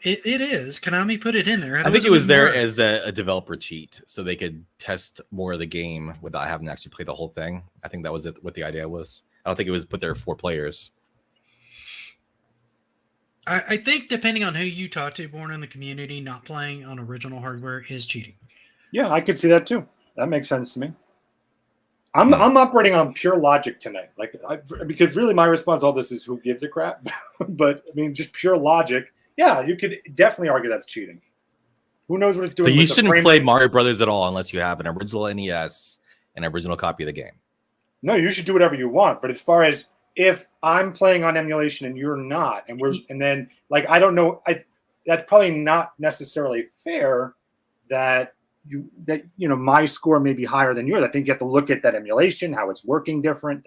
it is. Konami put it in there. I think it was there as a developer cheat, so they could test more of the game without having to actually play the whole thing. I think that was what the idea was. I don't think it was put there for players. I think depending on who you talk to, born in the community, not playing on original hardware is cheating. Yeah, I could see that too. That makes sense to me. I'm operating on pure logic tonight, because really my response to all this is who gives a crap. But I mean, just pure logic. Yeah, you could definitely argue that's cheating. Who knows what it's doing? So you shouldn't play Mario Brothers at all unless you have an original NES, an original copy of the game. No, you should do whatever you want. But as far as if I'm playing on emulation and you're not, and then I don't know, that's probably not necessarily fair that my score may be higher than yours. I think you have to look at that emulation, how it's working different.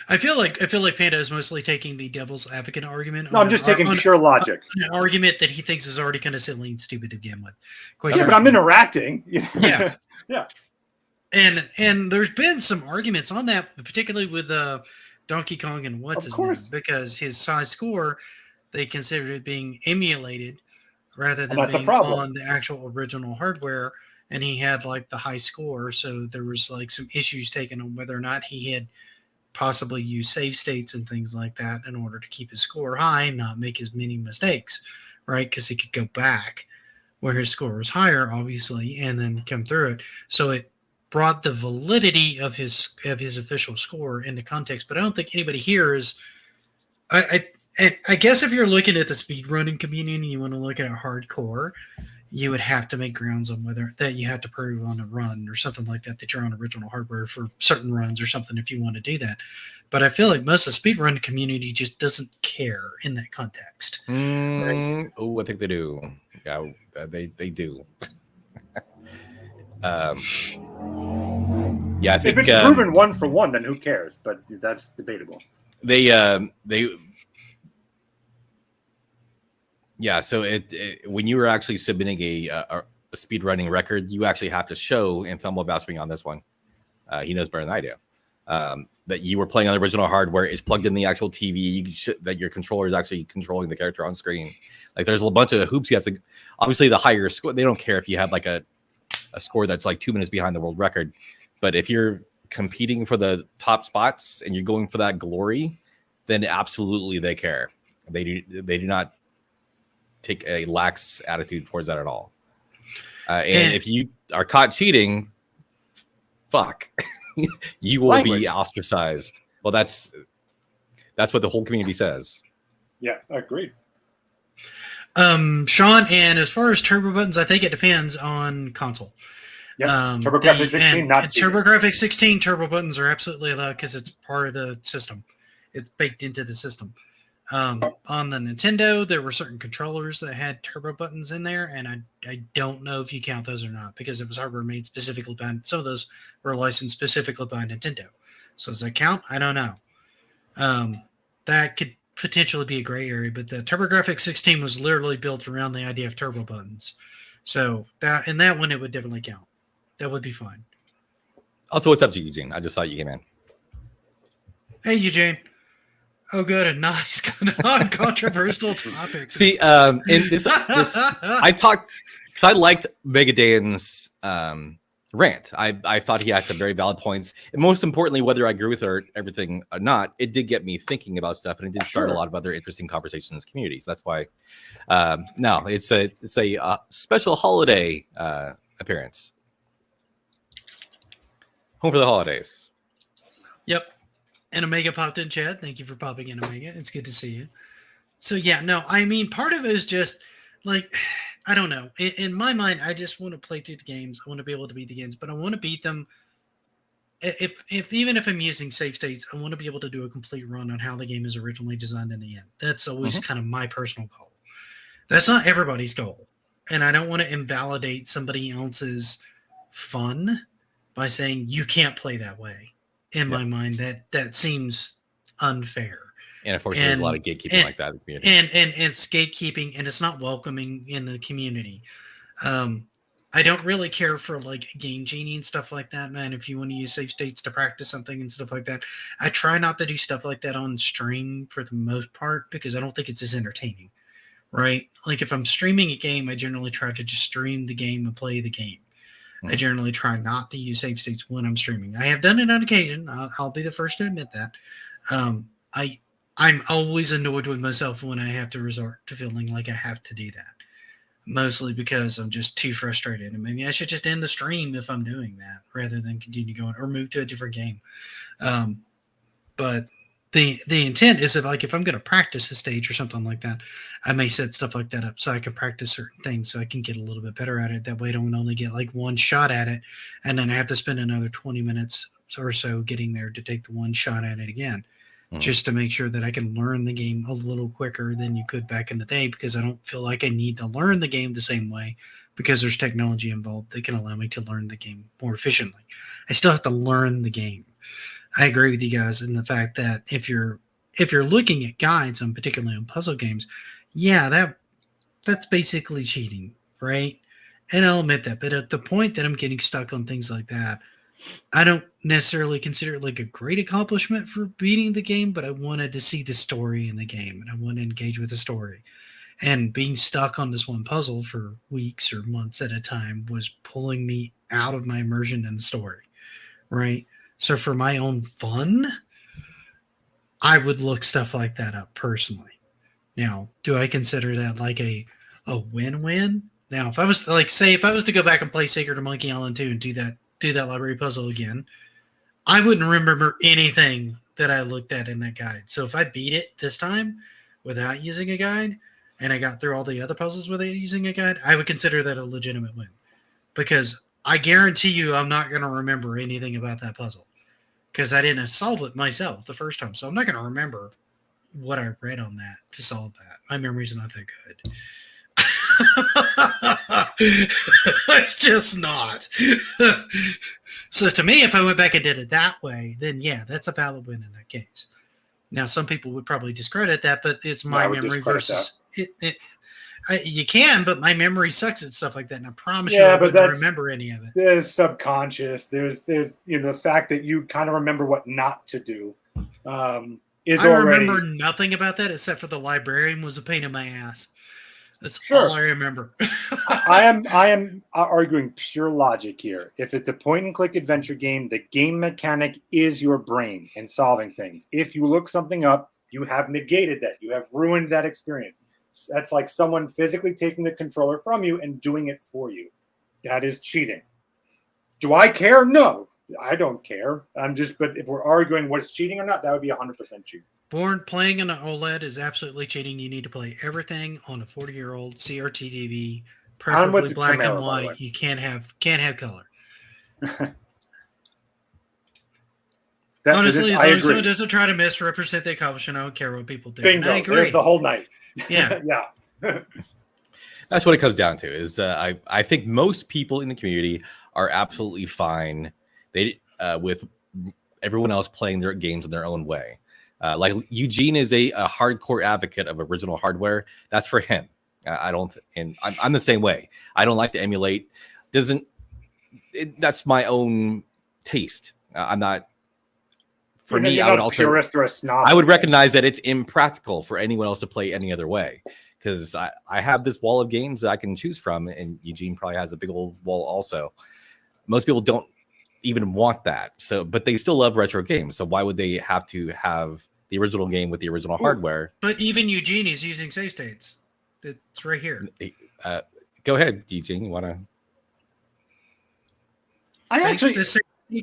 I feel like Panda is mostly taking the devil's advocate argument. No, I'm just taking pure logic. An argument that he thinks is already kind of silly and stupid to begin with. But I'm interacting. Yeah. Yeah. And there's been some arguments on that, particularly with Donkey Kong and what's his name, because his size score, they considered it being emulated rather than being on the actual original hardware, and he had the high score, so there was some issues taken on whether or not he had possibly used save states and things like that in order to keep his score high and not make as many mistakes, right? Because he could go back where his score was higher, obviously, and then come through it. So it brought the validity of his official score into context. But I don't think anybody here is. I guess if you're looking at the speedrunning community and you want to look at it hardcore, you would have to make grounds on whether that you have to prove on a run or something like that you're on original hardware for certain runs or something if you want to do that. But I feel like most of the speedrun community just doesn't care in that context. Right? Oh, I think they do. Yeah, they do. Yeah, I think if it's proven one for one, then who cares? But that's debatable. Yeah, so when you were actually submitting a speedrunning record, you actually have to show, and Thumb will vouch me on this one, he knows better than I do, that you were playing on the original hardware, it's plugged in the actual TV, that your controller is actually controlling the character on screen. There's a bunch of hoops you have to, obviously the higher score, they don't care if you have a score that's 2 minutes behind the world record, but if you're competing for the top spots and you're going for that glory, then absolutely they care. They do not take a lax attitude towards that at all. And if you are caught cheating, fuck, you will be ostracized. Well, that's what the whole community says. Yeah, agreed. Sean, and as far as turbo buttons, I think it depends on console. Yeah, TurboGrafx 16, not cheating. TurboGrafx 16 turbo buttons are absolutely allowed because it's part of the system. It's baked into the system. On the Nintendo, there were certain controllers that had turbo buttons in there, and I don't know if you count those or not because it was hardware made specifically by some of those were licensed specifically by Nintendo. So does that count? I don't know. That could potentially be a gray area, but the TurboGrafx 16 was literally built around the idea of turbo buttons. So that one it would definitely count. That would be fine. Also, what's up to you, Eugene? I just saw you came in. Hey, Eugene. Oh, good. A nice kind of non-controversial topic. See, in this I talked because I liked Megadan's rant. I thought he had some very valid points, and most importantly, whether I agree with her everything or not, it did get me thinking about stuff, and it did start a lot of other interesting conversations in this community. So that's why, no, it's a special holiday appearance. Home for the holidays. Yep. And Omega popped in, chat. Thank you for popping in, Omega. It's good to see you. So, yeah, no, I mean, part of it is just, like, I don't know. In my mind, I just want to play through the games. I want to be able to beat the games, but I want to beat them. Even if I'm using save states, I want to be able to do a complete run on how the game is originally designed in the end. That's always kind of my personal goal. That's not everybody's goal. And I don't want to invalidate somebody else's fun by saying you can't play that way. In my mind, that seems unfair. And unfortunately, there's a lot of gatekeeping like that in the community. And it's gatekeeping, and it's not welcoming in the community. I don't really care for like Game Genie and stuff like that, man. If you want to use save states to practice something and stuff like that, I try not to do stuff like that on stream for the most part because I don't think it's as entertaining, right? Like if I'm streaming a game, I generally try to just stream the game and play the game. I generally try not to use save states when I'm streaming. I have done it on occasion. I'll be the first to admit that. I'm always annoyed with myself when I have to resort to feeling like I have to do that. Mostly because I'm just too frustrated. And maybe I should just end the stream if I'm doing that rather than continue going or move to a different game. But the intent is that like if I'm going to practice a stage or something like that, I may set stuff like that up so I can practice certain things so I can get a little bit better at it. That way I don't only get like one shot at it and then I have to spend another 20 minutes or so getting there to take the one shot at it again. Just to make sure that I can learn the game a little quicker than you could back in the day because I don't feel like I need to learn the game the same way because there's technology involved that can allow me to learn the game more efficiently. I still have to learn the game. I agree with you guys in the fact that if you're looking at guides on particularly on puzzle games, yeah, that's basically cheating, right? And I'll admit that. But at the point that I'm getting stuck on things like that, I don't necessarily consider it like a great accomplishment for beating the game, but I wanted to see the story in the game and I want to engage with the story. And being stuck on this one puzzle for weeks or months at a time was pulling me out of my immersion in the story, right? So for my own fun, I would look stuff like that up personally. Now, do I consider that like a win-win? Now, if I was like, say, if I was to go back and play Secret of Monkey Island 2 and do that library puzzle again, I wouldn't remember anything that I looked at in that guide. So if I beat it this time without using a guide and I got through all the other puzzles without using a guide, I would consider that a legitimate win because I guarantee you I'm not going to remember anything about that puzzle because I didn't solve it myself the first time. So I'm not going to remember what I read on that to solve that. My memory's not that good. It's just not. So to me, if I went back and did it that way, then yeah, that's a valid win in that case. Now, some people would probably discredit that, but it's my memory versus it. You can, but my memory sucks at stuff like that, and I promise you, I wouldn't remember any of it. There's subconscious. There's the fact that you kind of remember what not to do. I remember nothing about that except for the librarian was a pain in my ass. That's all I remember. I am arguing pure logic here. If it's a point-and-click adventure game, the game mechanic is your brain and solving things. If you look something up, you have negated that. You have ruined that experience. That's like someone physically taking the controller from you and doing it for you. That is cheating. Do I care? No, I don't care. But if we're arguing what's cheating or not, that would be 100% cheating. Playing on an OLED is absolutely cheating. You need to play everything on a 40-year-old CRT TV, preferably black and white. You can't have color. Honestly, as I long as someone agree. doesn't try to misrepresent the accomplishment, I don't care what people do. Bingo. I agree. There's the whole night. Yeah. Yeah. That's what it comes down to. Is I think most people in the community are absolutely fine. With everyone else playing their games in their own way. Like Eugene is a hardcore advocate of original hardware. That's for him. I don't, and I'm the same way. I don't like to emulate. That's my own taste. I'm not. For me, I would also purist or a snob. I would recognize that it's impractical for anyone else to play any other way, because I have this wall of games that I can choose from, and Eugene probably has a big old wall also. Most people don't even want that, so but they still love retro games. So why would they have to have the original game with the original hardware? But even Eugene is using save states. It's right here. Go ahead, Eugene. You want to? Thanks to this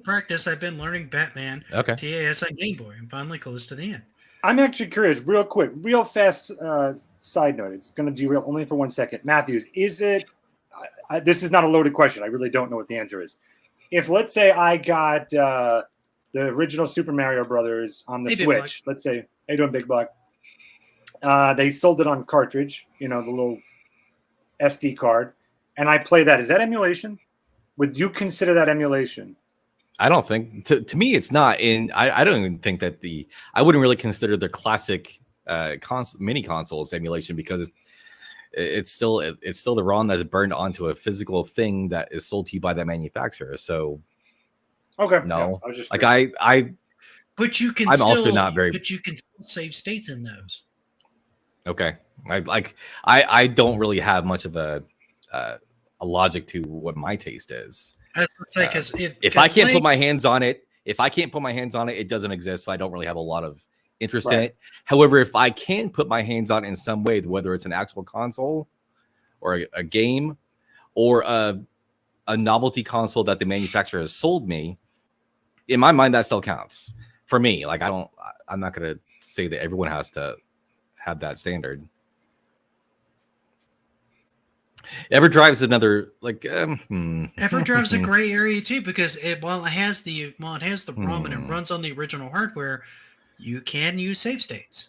practice, I've been learning Batman TAS on Game Boy. I'm finally close to the end. I'm actually curious, real quick, real fast side note. It's going to derail only for 1 second. Matthews, is it? This is not a loaded question. I really don't know what the answer is. If, let's say, I got the original Super Mario Brothers on the Switch, let's say, how you doing, Big Buck? They sold it on cartridge, the little SD card, and I play that. Is that emulation? Would you consider that emulation? I don't think. To me, it's not. And I don't even think that I wouldn't really consider the classic mini consoles emulation, because it's still the ROM that's burned onto a physical thing that is sold to you by that manufacturer. So okay, no, yeah, I was just like I. But you can. I'm still, also not very. But you can still save states in those. Okay, I don't really have much of a logic to what my taste is. If I can't put my hands on it, it doesn't exist. So I don't really have a lot of interest in it. However, if I can put my hands on it in some way, whether it's an actual console or a game or a novelty console that the manufacturer has sold me, in my mind, that still counts for me. Like I'm not going to say that everyone has to have that standard. EverDrive's another EverDrive's a gray area too, because while it has the ROM and it runs on the original hardware, you can use save states.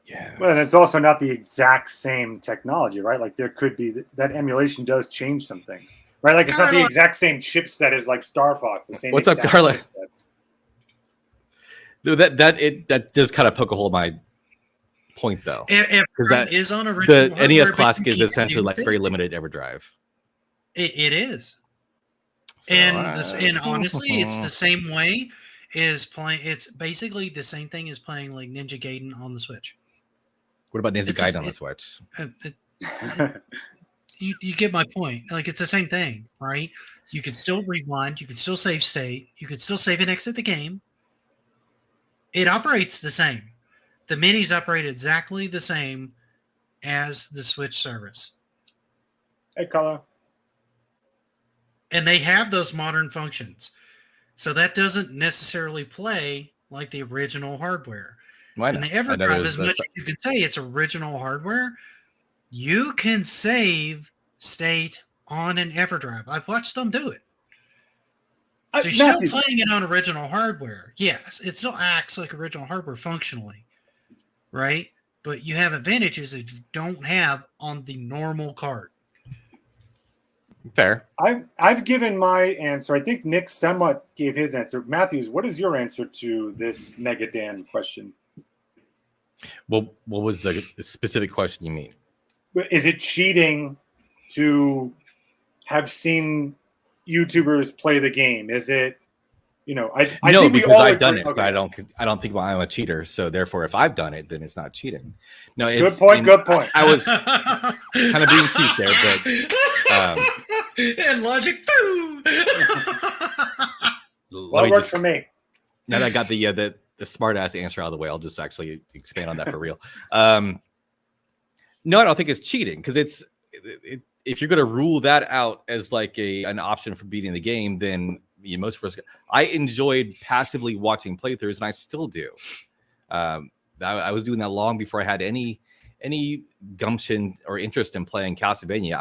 Yeah. Well, and it's also not the exact same technology, right? Like there could be that emulation does change some things, right? Like it's not the exact same chipset as like Star Fox. The same. What's up, Carla? Dude, that does kind of poke a hole in my point, though, because that is on original. The NES Classic is essentially like very limited EverDrive. It is, so, and honestly, it's the same way as playing. It's basically the same thing as playing like Ninja Gaiden on the Switch. What about Ninja Gaiden on the Switch? You get my point. Like it's the same thing, right? You could still rewind. You could still save state. You could still save and exit the game. It operates the same. The minis operate exactly the same as the Switch service. Hey, Carla. And they have those modern functions. So that doesn't necessarily play like the original hardware. Why not? And the EverDrive, as much as you can say it's original hardware, you can save state on an EverDrive. I've watched them do it. So you're still playing it on original hardware. Yes, it still acts like original hardware functionally, right? But you have advantages that you don't have on the normal card. Fair. I've given my answer. I think Nick somewhat gave his answer. Matthews, what is your answer to this Mega Dan question? Well, what was the specific question you mean? Is it cheating to have seen YouTubers play the game? Is it, no, because I've done it. Okay. So I don't think I'm a cheater. So therefore, if I've done it, then it's not cheating. No, it's good point. I was kind of being cute there, but and logic. Well, it works for me. Now that I got the smart ass answer out of the way, I'll just actually expand on that for real. No, I don't think it's cheating, because if you're going to rule that out as like an option for beating the game, then most of us. I enjoyed passively watching playthroughs, and I still do. I was doing that long before I had any gumption or interest in playing Castlevania.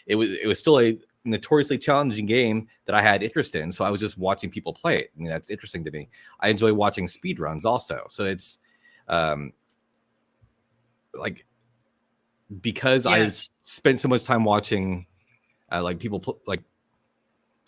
It was still notoriously challenging game that I had interest in. So I was just watching people play it. I mean, that's interesting to me. I enjoy watching speed runs also. So it's like, because I spent so much time watching like people like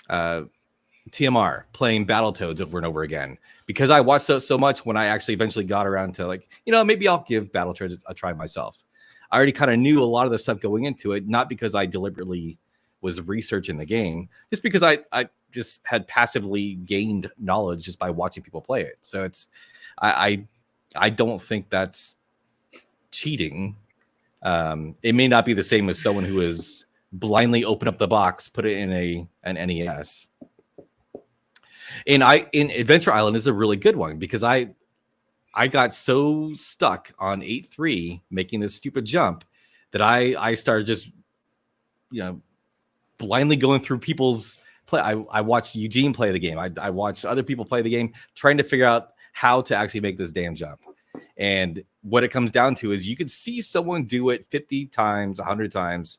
TMR playing Battletoads over and over again, because I watched so much, when I actually eventually got around to like, maybe I'll give Battletoads a try myself. I already kind of knew a lot of the stuff going into it, not because I deliberately was researching the game, just because I just had passively gained knowledge just by watching people play it. So it's, I don't think that's cheating. It may not be the same as someone who is blindly open up the box, put it in an NES. And in Adventure Island is a really good one, because I got so stuck on 8-3 making this stupid jump that I started just blindly going through people's play. I watched Eugene play the game. I watched other people play the game, trying to figure out how to actually make this damn jump. And what it comes down to is you could see someone do it 50 times, 100 times.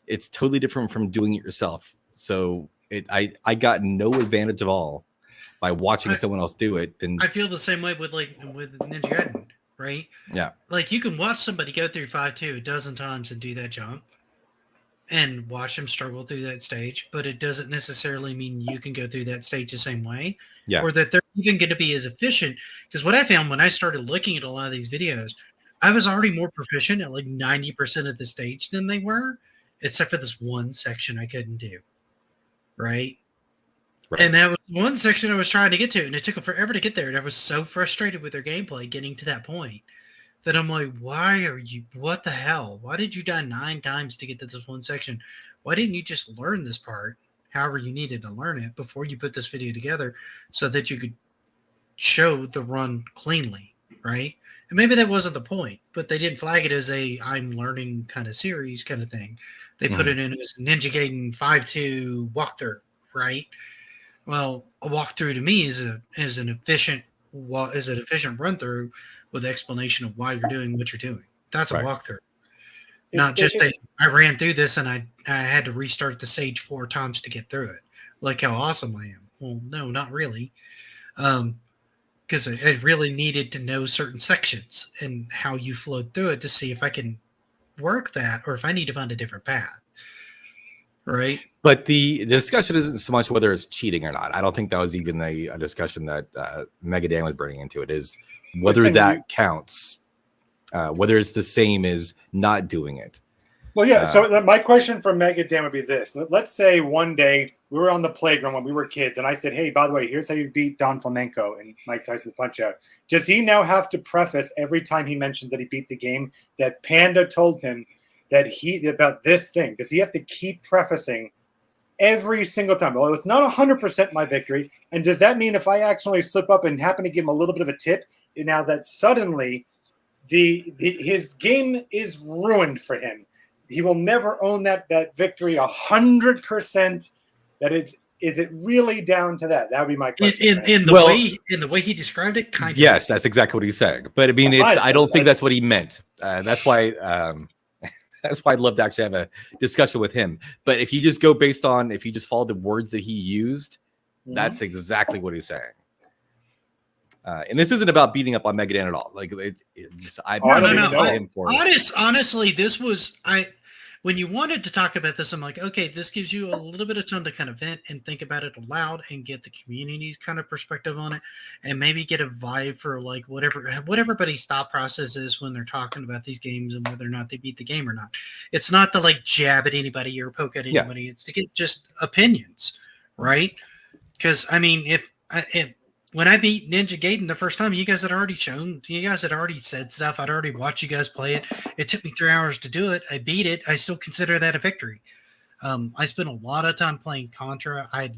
It's totally different from doing it yourself. So I got no advantage at all by watching someone else do it. Then I feel the same way with Ninja Gaiden, right? Yeah. Like, you can watch somebody go through 5-2 a dozen times and do that jump and watch them struggle through that stage, but it doesn't necessarily mean you can go through that stage the same way. Yeah. Or that they're even going to be as efficient. Because what I found when I started looking at a lot of these videos, I was already more proficient at like 90% of the stage than they were, except for this one section I couldn't do. Right? And that was one section I was trying to get to, and it took them forever to get there. And I was so frustrated with their gameplay getting to that point that I'm like, what the hell? Why did you die 9 times to get to this one section? Why didn't you just learn this part, however you needed to learn it, before you put this video together so that you could show the run cleanly, right? And maybe that wasn't the point, but they didn't flag it as a I'm learning kind of series kind of thing. They put it in as Ninja Gaiden 5-2 walkthrough, right? Well, a walkthrough to me is an efficient run through with explanation of why you're doing what you're doing. That's a walkthrough. Not just I ran through this and I had to restart the stage 4 times to get through it. Like how awesome I am. Well, no, not really. Because I really needed to know certain sections and how you flowed through it to see if I can work that or if I need to find a different path. Right. But the discussion isn't so much whether it's cheating or not. I don't think that was even a discussion that Mega Dan was bringing into it, is whether that counts, whether it's the same as not doing it. Well, yeah. So my question for Mega Dan would be this. Let's say one day we were on the playground when we were kids, and I said, hey, by the way, here's how you beat Don Flamenco in Mike Tyson's Punch-Out. Does he now have to preface every time he mentions that he beat the game that Panda told him that about this thing? Does he have to keep prefacing every single time? Well, it's not 100% my victory. And does that mean if I accidentally slip up and happen to give him a little bit of a tip, now that suddenly his game is ruined for him? He will never own that victory 100%. Is it really down to that? That would be my question. In the way he described it, kind of. Yes, that's exactly what he said. But I mean, I don't think that's what he meant. That's why I'd love to actually have a discussion with him. But if you just go based on, if you just follow the words that he used, that's exactly what he's saying. And this isn't about beating up on Mega Dan at all. Like honestly, this was when you wanted to talk about this, I'm like, okay, this gives you a little bit of time to kind of vent and think about it aloud and get the community's kind of perspective on it, and maybe get a vibe for like what everybody's thought process is when they're talking about these games and whether or not they beat the game or not. It's not to like jab at anybody or poke at anybody. Yeah. It's to get just opinions, right? Because I mean, if when I beat Ninja Gaiden the first time, you guys had already said stuff. I'd already watched you guys play it. It took me 3 hours to do it. I beat it. I still consider that a victory. I spent a lot of time playing Contra. I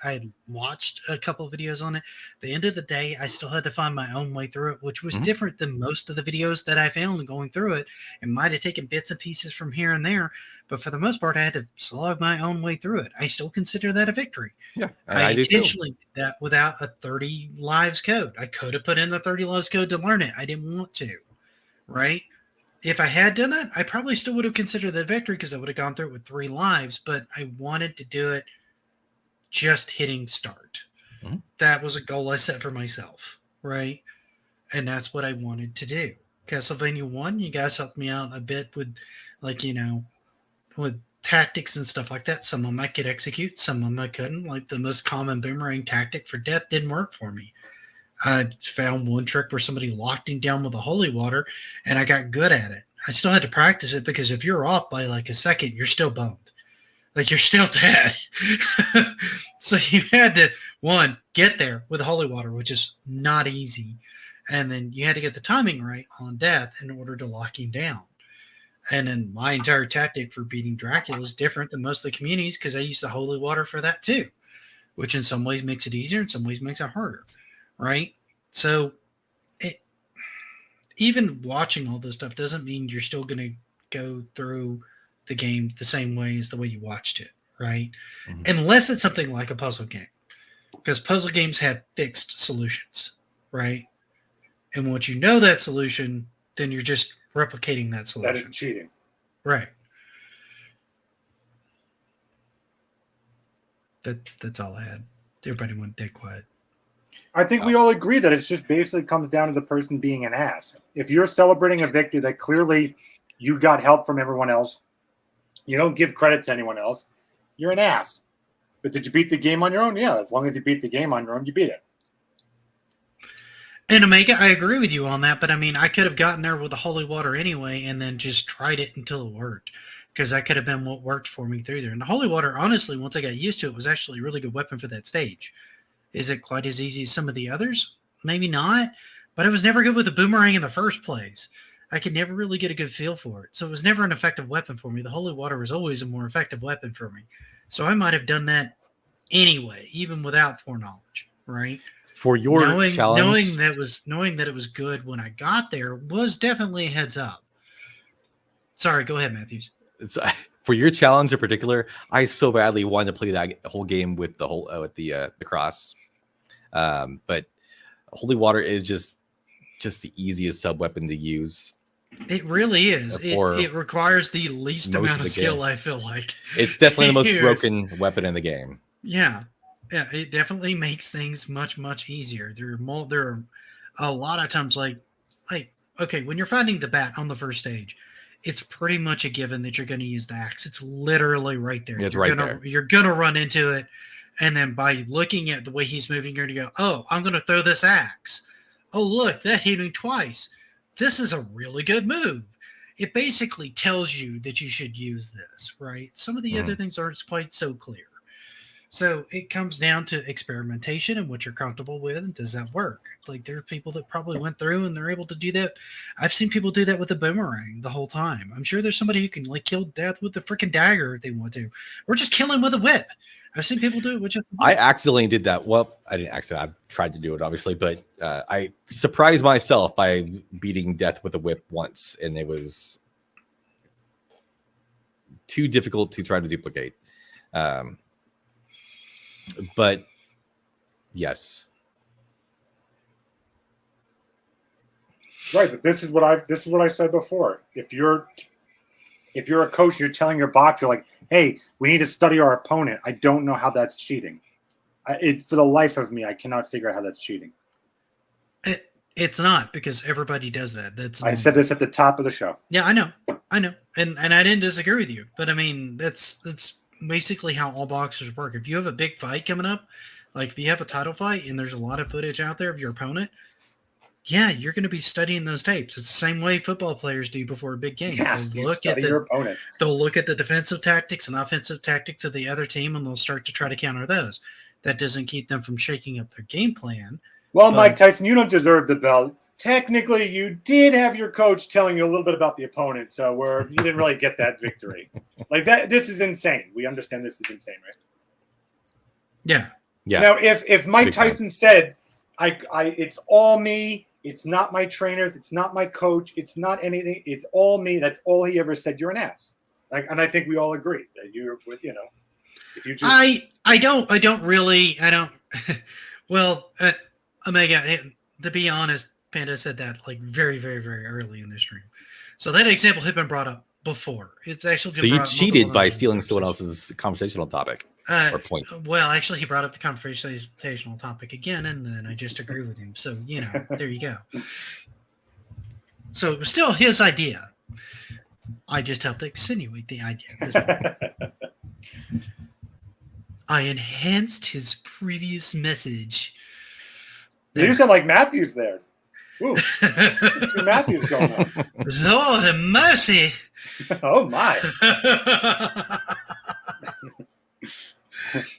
had watched a couple of videos on it. At the end of the day, I still had to find my own way through it, which was different than most of the videos that I found going through it. It might have taken bits and pieces from here and there, but for the most part, I had to slog my own way through it. I still consider that a victory. Yeah, I intentionally did that without a 30 lives code. I could have put in the 30 lives code to learn it. I didn't want to, right? if I had done that, I probably still would have considered that victory because I would have gone through it with 3 lives, but I wanted to do it just hitting start. Mhm. That was a goal I set for myself, right? And that's what I wanted to do. Castlevania 1, you guys helped me out a bit with, like, with tactics and stuff like that. Some of them I could execute, some of them I couldn't. Like the most common boomerang tactic for death didn't work for me. I found one trick where somebody locked him down with a holy water, and I got good at it. I still had to practice it because if you're off by like a second, you're still boned. Like you're still dead. So you had to, one, get there with the holy water, which is not easy. And then you had to get the timing right on death in order to lock him down. And then my entire tactic for beating Dracula is different than most of the communities because I use the holy water for that too, which in some ways makes it easier, in some ways makes it harder. Right? So even watching all this stuff doesn't mean you're still going to go through the game the same way as the way you watched it, right? Mhm. Unless it's something like a puzzle game, because puzzle games have fixed solutions, right? And once you know that solution, then you're just replicating that solution. That is cheating. Right. That's all I had. Everybody went dead quiet. I think we all agree that it just basically comes down to the person being an ass. If you're celebrating a victory that clearly you got help from everyone else, you don't give credit to anyone else, you're an ass. But did you beat the game on your own? Yeah, as long as you beat the game on your own, you beat it. And Omega, I agree with you on that, but I mean, I could have gotten there with the holy water anyway and then just tried it until it worked, because that could have been what worked for me through there. And the holy water, honestly, once I got used to it, was actually a really good weapon for that stage. Is it quite as easy as some of the others? Maybe not, but I was never good with the boomerang in the first place. I could never really get a good feel for it. So it was never an effective weapon for me. The holy water was always a more effective weapon for me. So I might have done that anyway, even without foreknowledge, right? For your challenge, knowing that it was good when I got there was definitely a heads up. Sorry, go ahead, Matthews. For your challenge in particular, I so badly wanted to play that whole game with the whole with the cross, but holy water is just the easiest sub weapon to use. It really is. It requires the least amount of skill, game. I feel like. It's definitely the most broken weapon in the game. Yeah, it definitely makes things much, much easier. There are a lot of times like, okay, when you're fighting the bat on the first stage, it's pretty much a given that you're going to use the axe. It's literally right there. It's there. You're going to run into it, and then by looking at the way he's moving, you're going to go, oh, I'm going to throw this axe. Oh, look, that hit me twice. This is a really good move. It basically tells you that you should use this, right? Some of the other things aren't quite so clear. So it comes down to experimentation and what you're comfortable with, and does that work? Like there are people that probably went through and they're able to do that. I've seen people do that with the boomerang the whole time. I'm sure there's somebody who can like kill death with the freaking dagger if they want to, or just kill him with a whip. I've seen people do it with just a whip. I accidentally did that. Well, I didn't accidentally. I've tried to do it, obviously, but I surprised myself by beating death with a whip once, and it was too difficult to try to duplicate. But yes, right. But this is what I said before. If you're a coach, you're telling your boxer like, "Hey, we need to study our opponent." I don't know how that's cheating. For the life of me, I cannot figure out how that's cheating. It's not, because everybody does that. I said this at the top of the show. Yeah, I know, and I didn't disagree with you, but I mean that's basically how all boxers work. If you have a big fight coming up, like if you have a title fight and there's a lot of footage out there of your opponent, yeah, you're going to be studying those tapes. It's the same way football players do before a big game. Yes, they'll look at your opponent. They'll look at the defensive tactics and offensive tactics of the other team, and they'll start to try to counter those. That doesn't keep them from shaking up their game plan. Well, Mike Tyson, you don't deserve the belt. Technically, you did have your coach telling you a little bit about the opponent, so you didn't really get that victory. Like that, this is insane. We understand this is insane, right? Yeah. Yeah. Now, if Mike Tyson said, it's all me. It's not my trainers. It's not my coach. It's not anything. It's all me. That's all he ever said. You're an ass. And I think we all agree that you're with, if you just. I don't really. Well, Omega, to be honest, Panda said that like very, very, very early in the stream. So that example had been brought up before. It's actually So been you brought up cheated multiple by times in stealing the someone conversation. else's conversational topic or point. Well, actually, he brought up the conversational topic again, and then I just agree with him. So, there you go. So it was still his idea. I just helped extenuate the idea at this point. I enhanced his previous message. You sound like Matthews there. Ooh, two Matthews going on. Lord have mercy. Oh, my.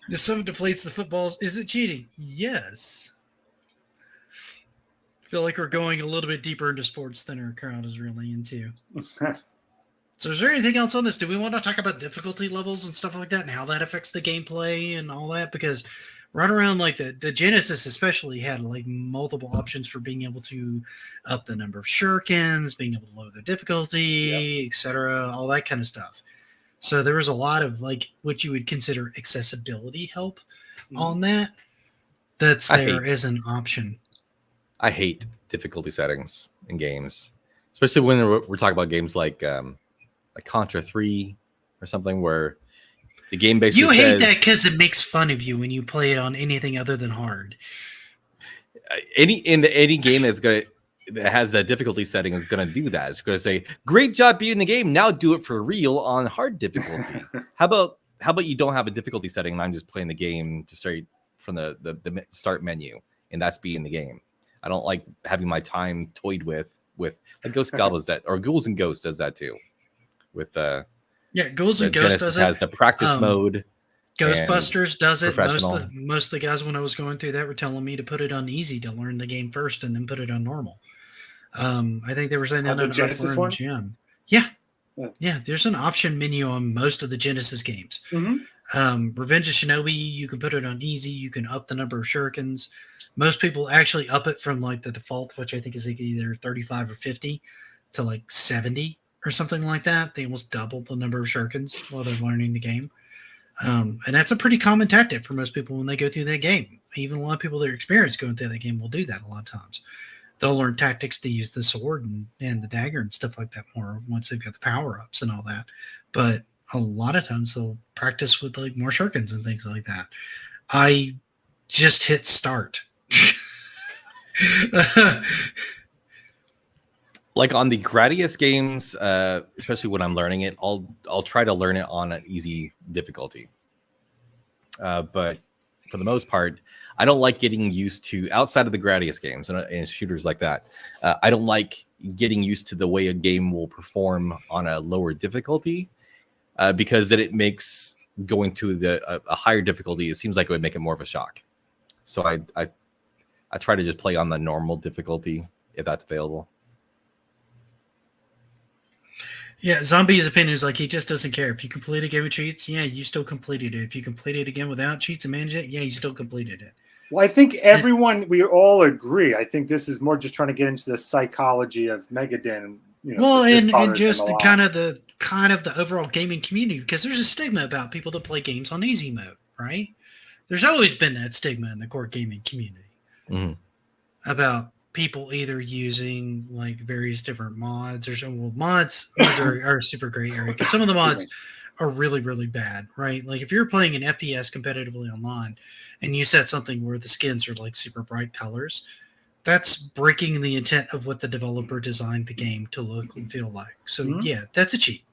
If someone deflates the footballs, is it cheating? Yes. I feel like we're going a little bit deeper into sports than our crowd is really into. So is there anything else on this? Do we want to talk about difficulty levels and stuff like that and how that affects the gameplay and all that? Because right around like the Genesis especially had like multiple options for being able to up the number of shurikens, being able to lower the difficulty, etc., all that kind of stuff. So there was a lot of like what you would consider accessibility help on that. That's there as an option. I hate difficulty settings in games, especially when we're talking about games like Contra 3 or something where the game basically You says, hate that because it makes fun of you when you play it on anything other than hard. any game that has that difficulty setting is going to do that. It's going to say, "Great job beating the game. Now do it for real on hard difficulty." How about you don't have a difficulty setting and I'm just playing the game to straight from the start menu and that's beating the game. I don't like having my time toyed with like Ghost Goblins or Ghouls and Ghosts does that too. With Ghouls and Ghosts does it. Has the practice mode. Ghostbusters does it. Professional. Most of the guys when I was going through that were telling me to put it on easy to learn the game first and then put it on normal. I think they were saying that on the Genesis one. Yeah. There's an option menu on most of the Genesis games. Revenge of Shinobi, you can put it on easy. You can up the number of shurikens. Most people actually up it from like the default, which I think is like either 35 or 50, to like 70 or something like that. They almost double the number of shurikens while they're learning the game. And that's a pretty common tactic for most people when they go through that game. Even a lot of people that are experienced going through that game will do that a lot of times. They'll learn tactics to use the sword and the dagger and stuff like that more once they've got the power-ups and all that. But a lot of times they'll practice with like more shurikens and things like that. I just hit start. Like on the Gradius games, especially when I'm learning it, I'll try to learn it on an easy difficulty. But for the most part, I don't like getting used to outside of the Gradius games and shooters like that. I don't like getting used to the way a game will perform on a lower difficulty because then it makes going to a higher difficulty. It seems like it would make it more of a shock. So I try to just play on the normal difficulty if that's available. Yeah, Zombie's opinion is like he just doesn't care. If you complete a game with cheats, yeah, you still completed it. If you complete it again without cheats and manage it, yeah, you still completed it. Well, I think we all agree. I think this is more just trying to get into the psychology of Megadin. And just the kind of the overall gaming community, because there's a stigma about people that play games on easy mode, right? There's always been that stigma in the core gaming community about people either using like various different mods or some mods are super gray area because some of the mods are really, really bad, right? Like if you're playing an FPS competitively online and you set something where the skins are like super bright colors, that's breaking the intent of what the developer designed the game to look and feel like. So yeah, that's a cheat,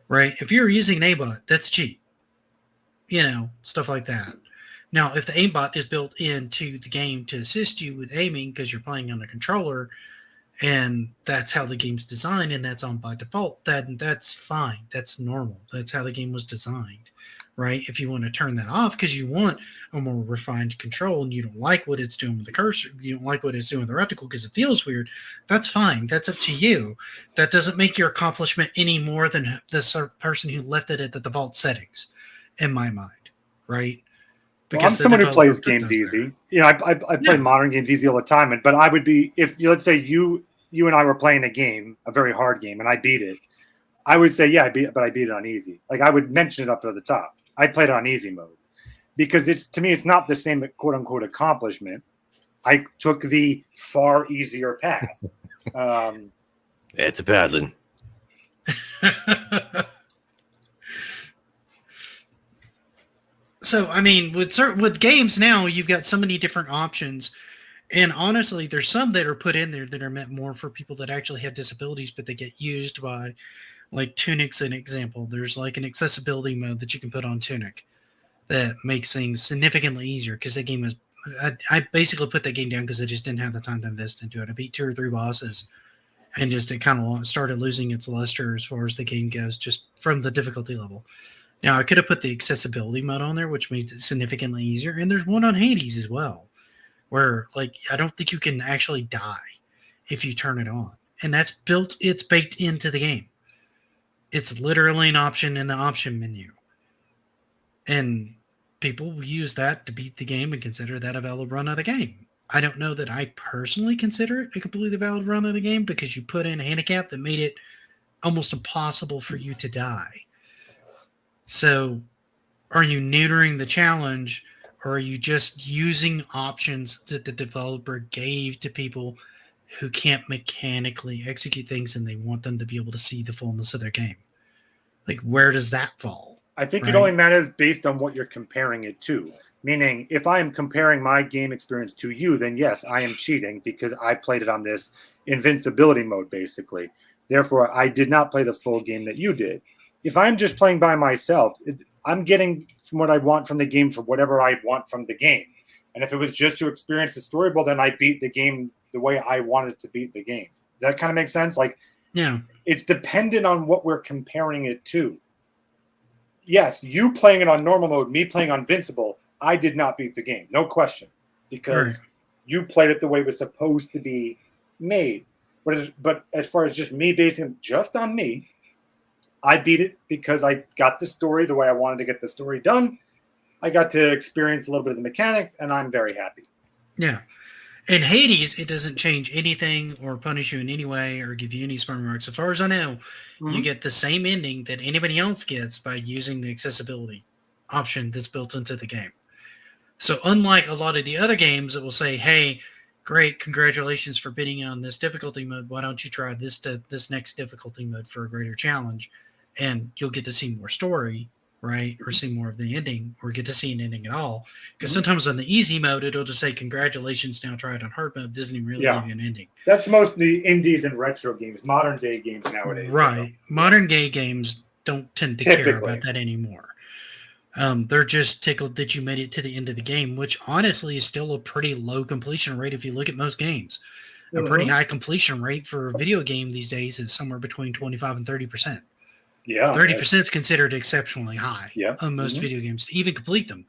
right? If you're using an aimbot, that's a cheat, stuff like that. Now, if the aimbot is built into the game to assist you with aiming because you're playing on a controller and that's how the game's designed and that's on by default, that's fine. That's normal. That's how the game was designed, right? If you want to turn that off because you want a more refined control and you don't like what it's doing with the cursor, you don't like what it's doing with the reticle because it feels weird, that's fine. That's up to you. That doesn't make your accomplishment any more than the person who left it at the default settings, in my mind, right? Well, I'm someone who plays games easy. I play modern games easy all the time. But I would be, if let's say you and I were playing a game, a very hard game, and I beat it, I would say, yeah, I beat it on easy. Like I would mention it up at the top. I played it on easy mode because to me, it's not the same quote unquote accomplishment. I took the far easier path. It's a paddling. So, I mean, with games now, you've got so many different options. And honestly, there's some that are put in there that are meant more for people that actually have disabilities, but they get used by, like Tunic's an example. There's like an accessibility mode that you can put on Tunic that makes things significantly easier because that game is. I basically put that game down because I just didn't have the time to invest into it. I beat 2 or 3 bosses, and just it kind of started losing its luster as far as the game goes, just from the difficulty level. Now, I could have put the accessibility mode on there, which makes it significantly easier. And there's one on Hades as well, where like I don't think you can actually die if you turn it on. And it's baked into the game. It's literally an option in the option menu. And people use that to beat the game and consider that a valid run of the game. I don't know that I personally consider it a completely valid run of the game because you put in a handicap that made it almost impossible for you to die. So are you neutering the challenge, or are you just using options that the developer gave to people who can't mechanically execute things and they want them to be able to see the fullness of their game? Like, where does that fall? I think it only matters based on what you're comparing it to. Meaning, if I am comparing my game experience to you, then yes, I am cheating because I played it on this invincibility mode, basically. Therefore, I did not play the full game that you did. If I'm just playing by myself, I'm getting from what I want from the game for whatever I want from the game. And if it was just to experience the story, well, then I beat the game the way I wanted to beat the game. Does that kind of make sense? Like, yeah, it's dependent on what we're comparing it to. Yes, you playing it on normal mode, me playing on Invincible, I did not beat the game, no question, because you played it the way it was supposed to be made. But as far as just me basing it just on me, I beat it because I got the story the way I wanted to get the story done. I got to experience a little bit of the mechanics, and I'm very happy. Yeah. In Hades, it doesn't change anything or punish you in any way or give you any smart remarks. As far as I know, you get the same ending that anybody else gets by using the accessibility option that's built into the game. So unlike a lot of the other games that will say, hey, great, congratulations for bidding on this difficulty mode. Why don't you try this next difficulty mode for a greater challenge? And you'll get to see more story, right? Or see more of the ending, or get to see an ending at all. Because sometimes on the easy mode, it'll just say, congratulations, now try it on hard mode. It doesn't even really give you an ending. That's mostly indies and retro games, modern day games nowadays. Right. Modern day games don't tend to care about that anymore. They're just tickled that you made it to the end of the game, which honestly is still a pretty low completion rate if you look at most games. A pretty high completion rate for a video game these days is somewhere between 25 and 30%. Yeah, 30% is considered exceptionally high on most video games to even complete them.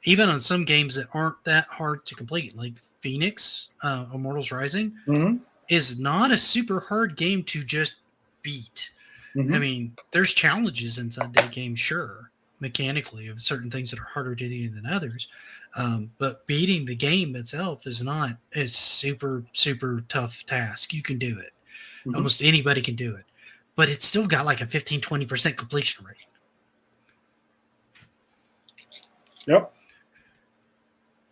Even on some games that aren't that hard to complete, like Phoenix, Immortals Rising, is not a super hard game to just beat. I mean, there's challenges inside that game, sure, mechanically, of certain things that are harder to do than others. But beating the game itself is not a super, super tough task. You can do it. Almost anybody can do it. But it's still got like a 15-20% completion rate. Yep.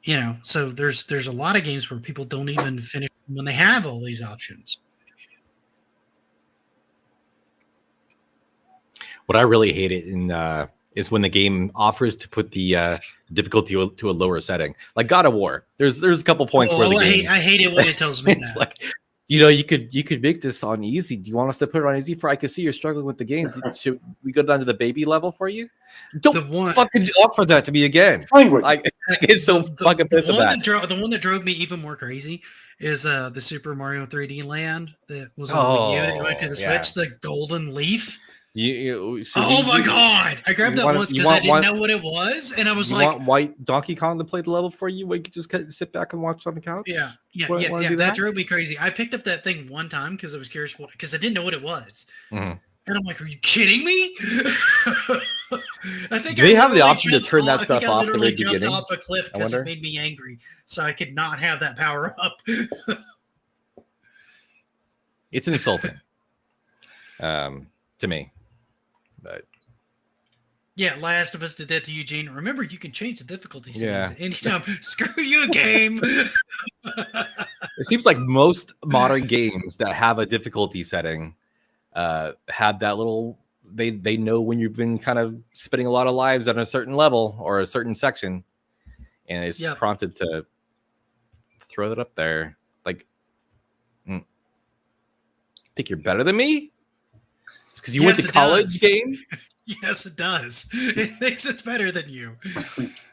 You know, so there's a lot of games where people don't even finish when they have all these options. What I really hate it is when the game offers to put the difficulty to a lower setting, like God of War. There's a couple points where the game. I hate it when it tells me it's that. Like, you know, you could make this on easy. Do you want us to put it on easy? I can see you're struggling with the game. Should we go down to the baby level for you? Don't fucking offer that to me again. Language. I get so fucking pissed about that. The one that drove me even more crazy is the Super Mario 3D Land that was on Wii U and went to the Switch. The golden leaf. My god! I grabbed that once because I didn't know what it was, and I was like, "Want white Donkey Kong to play the level for you? Where you could just sit back and watch on the couch." Yeah. That drove me crazy. I picked up that thing one time because I was curious because I didn't know what it was, and I'm like, "Are you kidding me?" I think they have the option to turn that stuff off at the very beginning. Off a cliff because it made me angry, so I could not have that power up. It's insulting, to me. But yeah, Last of Us did that to Eugene. Remember, you can change the difficulty settings anytime. Screw you, game. It seems like most modern games that have a difficulty setting had that little. They know when you've been kind of spending a lot of lives on a certain level or a certain section, and it's prompted to throw that up there. Like, think you're better than me? Because you went to college, game? Yes, it does. It thinks it's better than you.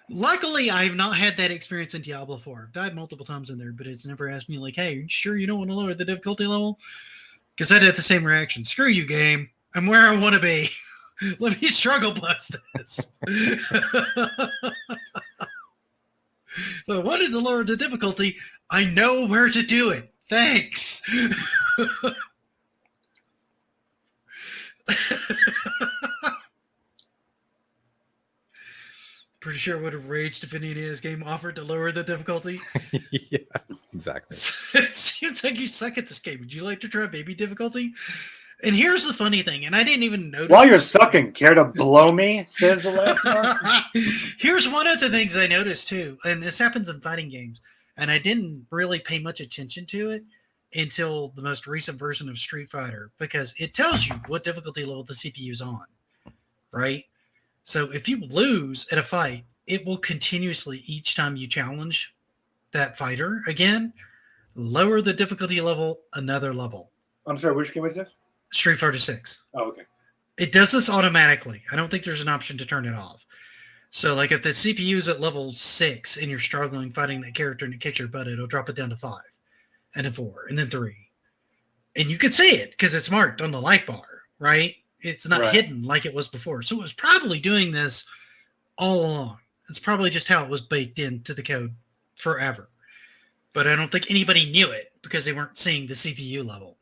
Luckily, I've not had that experience in Diablo 4. I've died multiple times in there, but it's never asked me, like, hey, are you sure you don't want to lower the difficulty level? Because I had the same reaction. Screw you, game. I'm where I want to be. Let me struggle bust this. But I wanted to lower the difficulty. I know where to do it. Thanks. Pretty sure I would have raged if any NES game offered to lower the difficulty. Yeah, exactly. It seems like you suck at this game. Would you like to try baby difficulty? And here's the funny thing, and I didn't even notice. While you're sucking, care to blow me? Says the last. Here's one of the things I noticed too, and this happens in fighting games, and I didn't really pay much attention to it until the most recent version of Street Fighter, because it tells you what difficulty level the CPU is on, right? So if you lose at a fight, it will continuously, each time you challenge that fighter again, lower the difficulty level another level. I'm sorry, which game was this? Street Fighter 6. Oh, okay. It does this automatically. I don't think there's an option to turn it off. So, like, if the CPU is at level 6 and you're struggling fighting that character and it kicks your butt, it'll drop it down to 5, and then 4, and then 3. And you can see it because it's marked on the light bar, right? It's not hidden like it was before. So it was probably doing this all along. It's probably just how it was baked into the code forever. But I don't think anybody knew it because they weren't seeing the CPU level.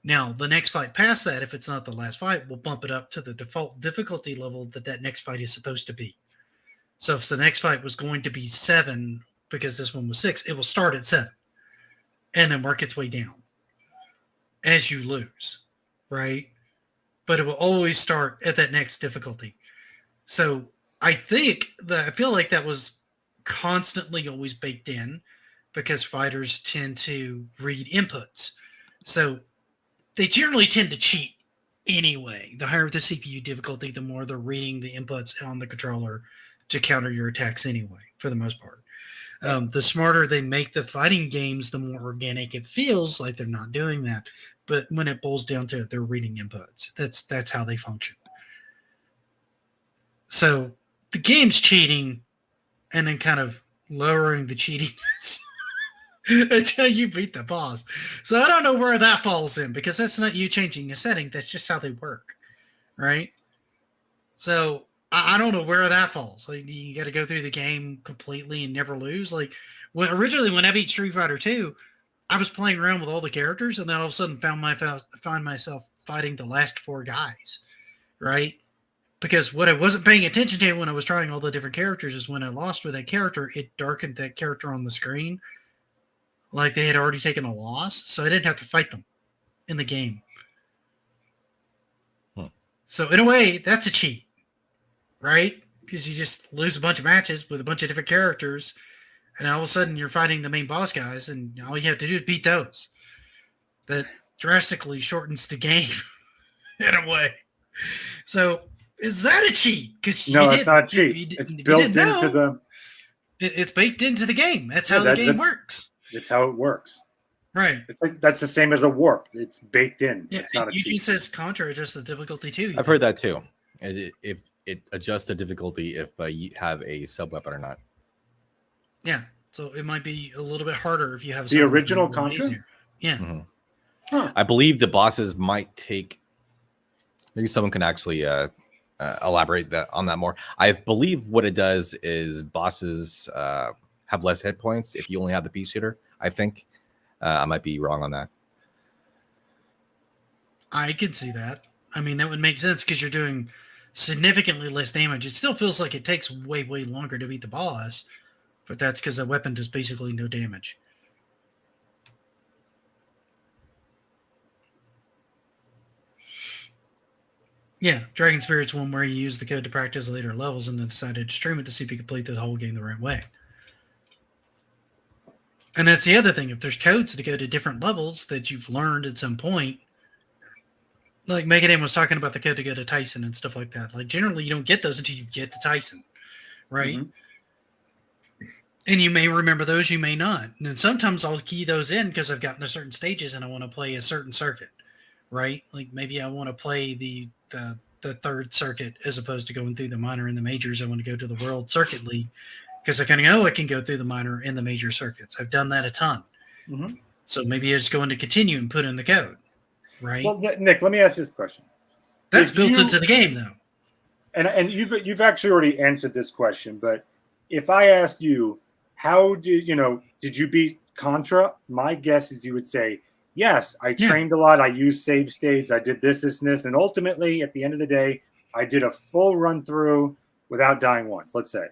Now, the next fight past that, if it's not the last fight, will bump it up to the default difficulty level that next fight is supposed to be. So if the next fight was going to be 7, because this one was 6, it will start at 7 and then work its way down as you lose, right? But it will always start at that next difficulty. So I feel like that was constantly always baked in because fighters tend to read inputs. So they generally tend to cheat anyway. The higher the CPU difficulty, the more they're reading the inputs on the controller to counter your attacks anyway, for the most part. The smarter they make the fighting games, the more organic it feels like they're not doing that. But when it boils down to it, they're reading inputs. That's how they function. So the game's cheating and then kind of lowering the cheatiness until you beat the boss. So I don't know where that falls in because that's not you changing a setting. That's just how they work, right? So I don't know where that falls. Like, you got to go through the game completely and never lose. Like originally when I beat Street Fighter 2, I was playing around with all the characters, and then all of a sudden find myself fighting the last 4 guys, right? Because what I wasn't paying attention to when I was trying all the different characters is when I lost with that character, it darkened that character on the screen like they had already taken a loss, so I didn't have to fight them in the game. So in a way, that's a cheat, right? Because you just lose a bunch of matches with a bunch of different characters, and all of a sudden you're fighting the main boss guys, and all you have to do is beat those. That drastically shortens the game in a way. So is that a cheat? No, it's not a cheat. It's built into the... It's baked into the game. That's how the game works. It's how it works. Right. That's the same as a warp. It's baked in. Yeah, it's not a cheat. Eugene says Contra adjusts the difficulty too. I've heard that too. If it adjusts the difficulty if you have a sub weapon or not. Yeah, so it might be a little bit harder if you have the original Contra. Easier. Yeah, I believe the bosses might take. Maybe someone can actually elaborate on that more. I believe what it does is bosses have less hit points if you only have the pea shooter. I think I might be wrong on that. I could see that. I mean, that would make sense because you're doing significantly less damage. It still feels like it takes way longer to beat the boss. But that's because the weapon does basically no damage. Yeah, Dragon Spirit's one where you use the code to practice later levels and then decided to stream it to see if you could play the whole game the right way. And that's the other thing. If there's codes to go to different levels that you've learned at some point, like Megadam was talking about the code to go to Tyson and stuff like that. Like generally, you don't get those until you get to Tyson, right? Mhm. And you may remember those, you may not. And then sometimes I'll key those in because I've gotten to certain stages and I want to play a certain circuit, right? Like maybe I want to play the third circuit as opposed to going through the minor and the majors. I want to go to the World Circuit League because I kind of know I can go through the minor and the major circuits. I've done that a ton. Mhm. So maybe I just go into continue and put in the code, right? Well, Nick, let me ask you this question. That's if built you- into the game, though. And you've actually already answered this question, but if I asked you, how did you beat Contra? My guess is you would say, yes, I trained a lot. I used save states. I did this, and this. And ultimately, at the end of the day, I did a full run through without dying once, let's say.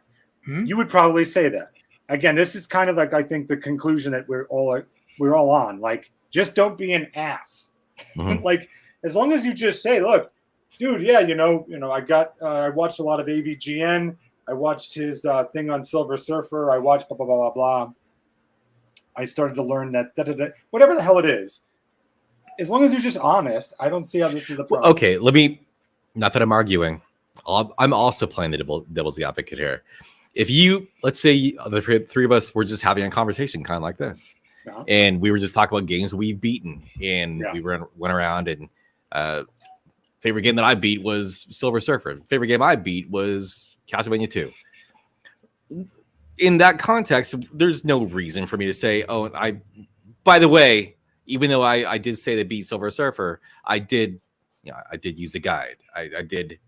Hmm? You would probably say that. Again, this is kind of like, I think, the conclusion that we're all on. Like, just don't be an ass. Mhm. Like, as long as you just say, look, dude, yeah, I watched a lot of AVGN. I watched his thing on Silver Surfer. I watched blah, blah, blah, blah, blah. I started to learn that, whatever the hell it is. As long as you're just honest, I don't see how this is a problem. Well, okay, not that I'm arguing. I'm also playing the devil's advocate here. If let's say the three of us were just having a conversation kind of like this, Yeah. and we were just talking about games we've beaten, and Yeah. we went around and favorite game that I beat was Silver Surfer. Favorite game I beat was Castlevania 2. In that context, there's no reason for me to say, oh, by the way, even though I did say that beat Silver Surfer, I did use a guide. I did,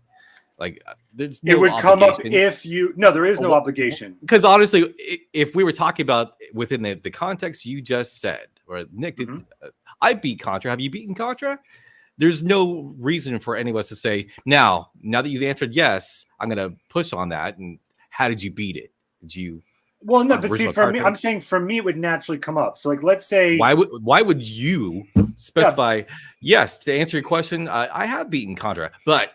like, there's no It would come up obligation. if you. No, there is no obligation. Because honestly, if we were talking about within the context you just said, or Nick, Mhm. I beat Contra. Have you beaten Contra? There's no reason for any of us to say, now that you've answered yes, I'm going to push on that. And how did you beat it? Did you? Well, no, on but see, original for me, cartridge? I'm saying for me, it would naturally come up. So, like, let's say. Why would you specify yes to answer your question? I have beaten Contra, but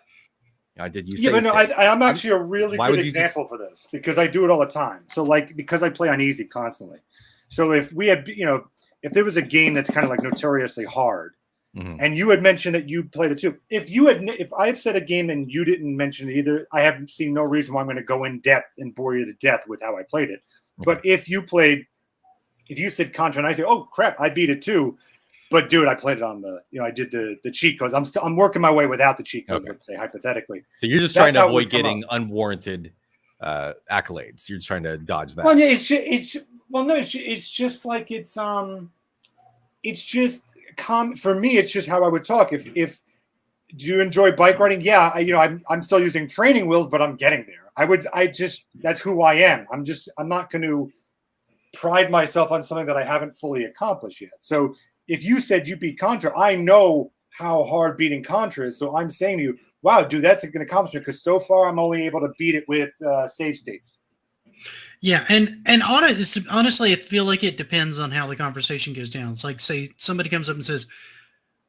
I did use. Yeah, but no, states. I'm actually a really Why good would you example for this because I do it all the time. So, like, because I play on easy constantly. So, if we had, if there was a game that's kind of like notoriously hard, Mhm. and you had mentioned that you played it too, if I have said a game and you didn't mention it either, I have seen no reason why I'm going to go in depth and bore you to death with how I played it. But if you said Contra and I say, oh crap, I beat it too. But dude, I played it on I did the cheat codes. I'm working my way without the cheat codes, let's say hypothetically. So you're just That's trying to how it would avoid come getting unwarranted accolades. You're trying to dodge that. Well, yeah, it's just like it's just for me. It's just how I would talk. If do you enjoy bike riding? Yeah, I'm still using training wheels, but I'm getting there. That's who I am. I'm not going to pride myself on something that I haven't fully accomplished yet. So if you said you beat Contra, I know how hard beating Contra is. So I'm saying to you, wow, dude, that's an accomplishment because so far I'm only able to beat it with save states. Yeah, and honestly, I feel like it depends on how the conversation goes down. It's like, say somebody comes up and says,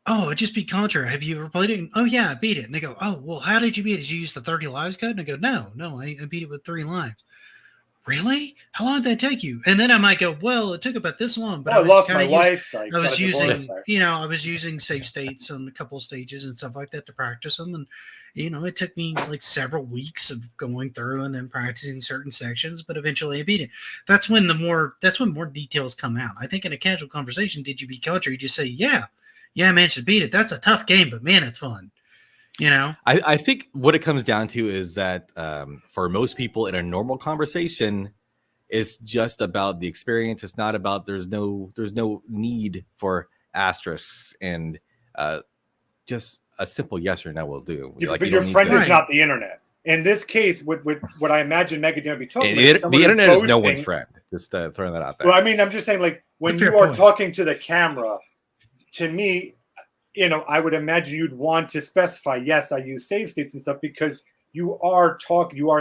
oh, I just beat Contra. Have you ever played it? Oh, yeah, I beat it. And they go, oh, well, how did you beat it? Did you use the 30 lives code? And I go, no, I beat it with 3 lives. Really? How long did that take you? And then I might go, well, it took about this long. But I lost my wife. I was using save states on a couple of stages and stuff like that to practice them. And, it took me like several weeks of going through and then practicing certain sections, but eventually I beat it. That's when more details come out. I think in a casual conversation, did you beat Contra? You just say, yeah, I managed to beat it. That's a tough game, but man, it's fun. I think what it comes down to is that for most people in a normal conversation, it's just about the experience. It's not about there's no need for asterisks and just a simple yes or no will do. But your friend is not the internet. In this case, what I imagine Megadam would be talking about. The internet is no one's friend. Just throwing that out there. Well, I mean, I'm just saying, like, when you are talking to the camera, to me, I would imagine you'd want to specify, yes, I use save states and stuff because you are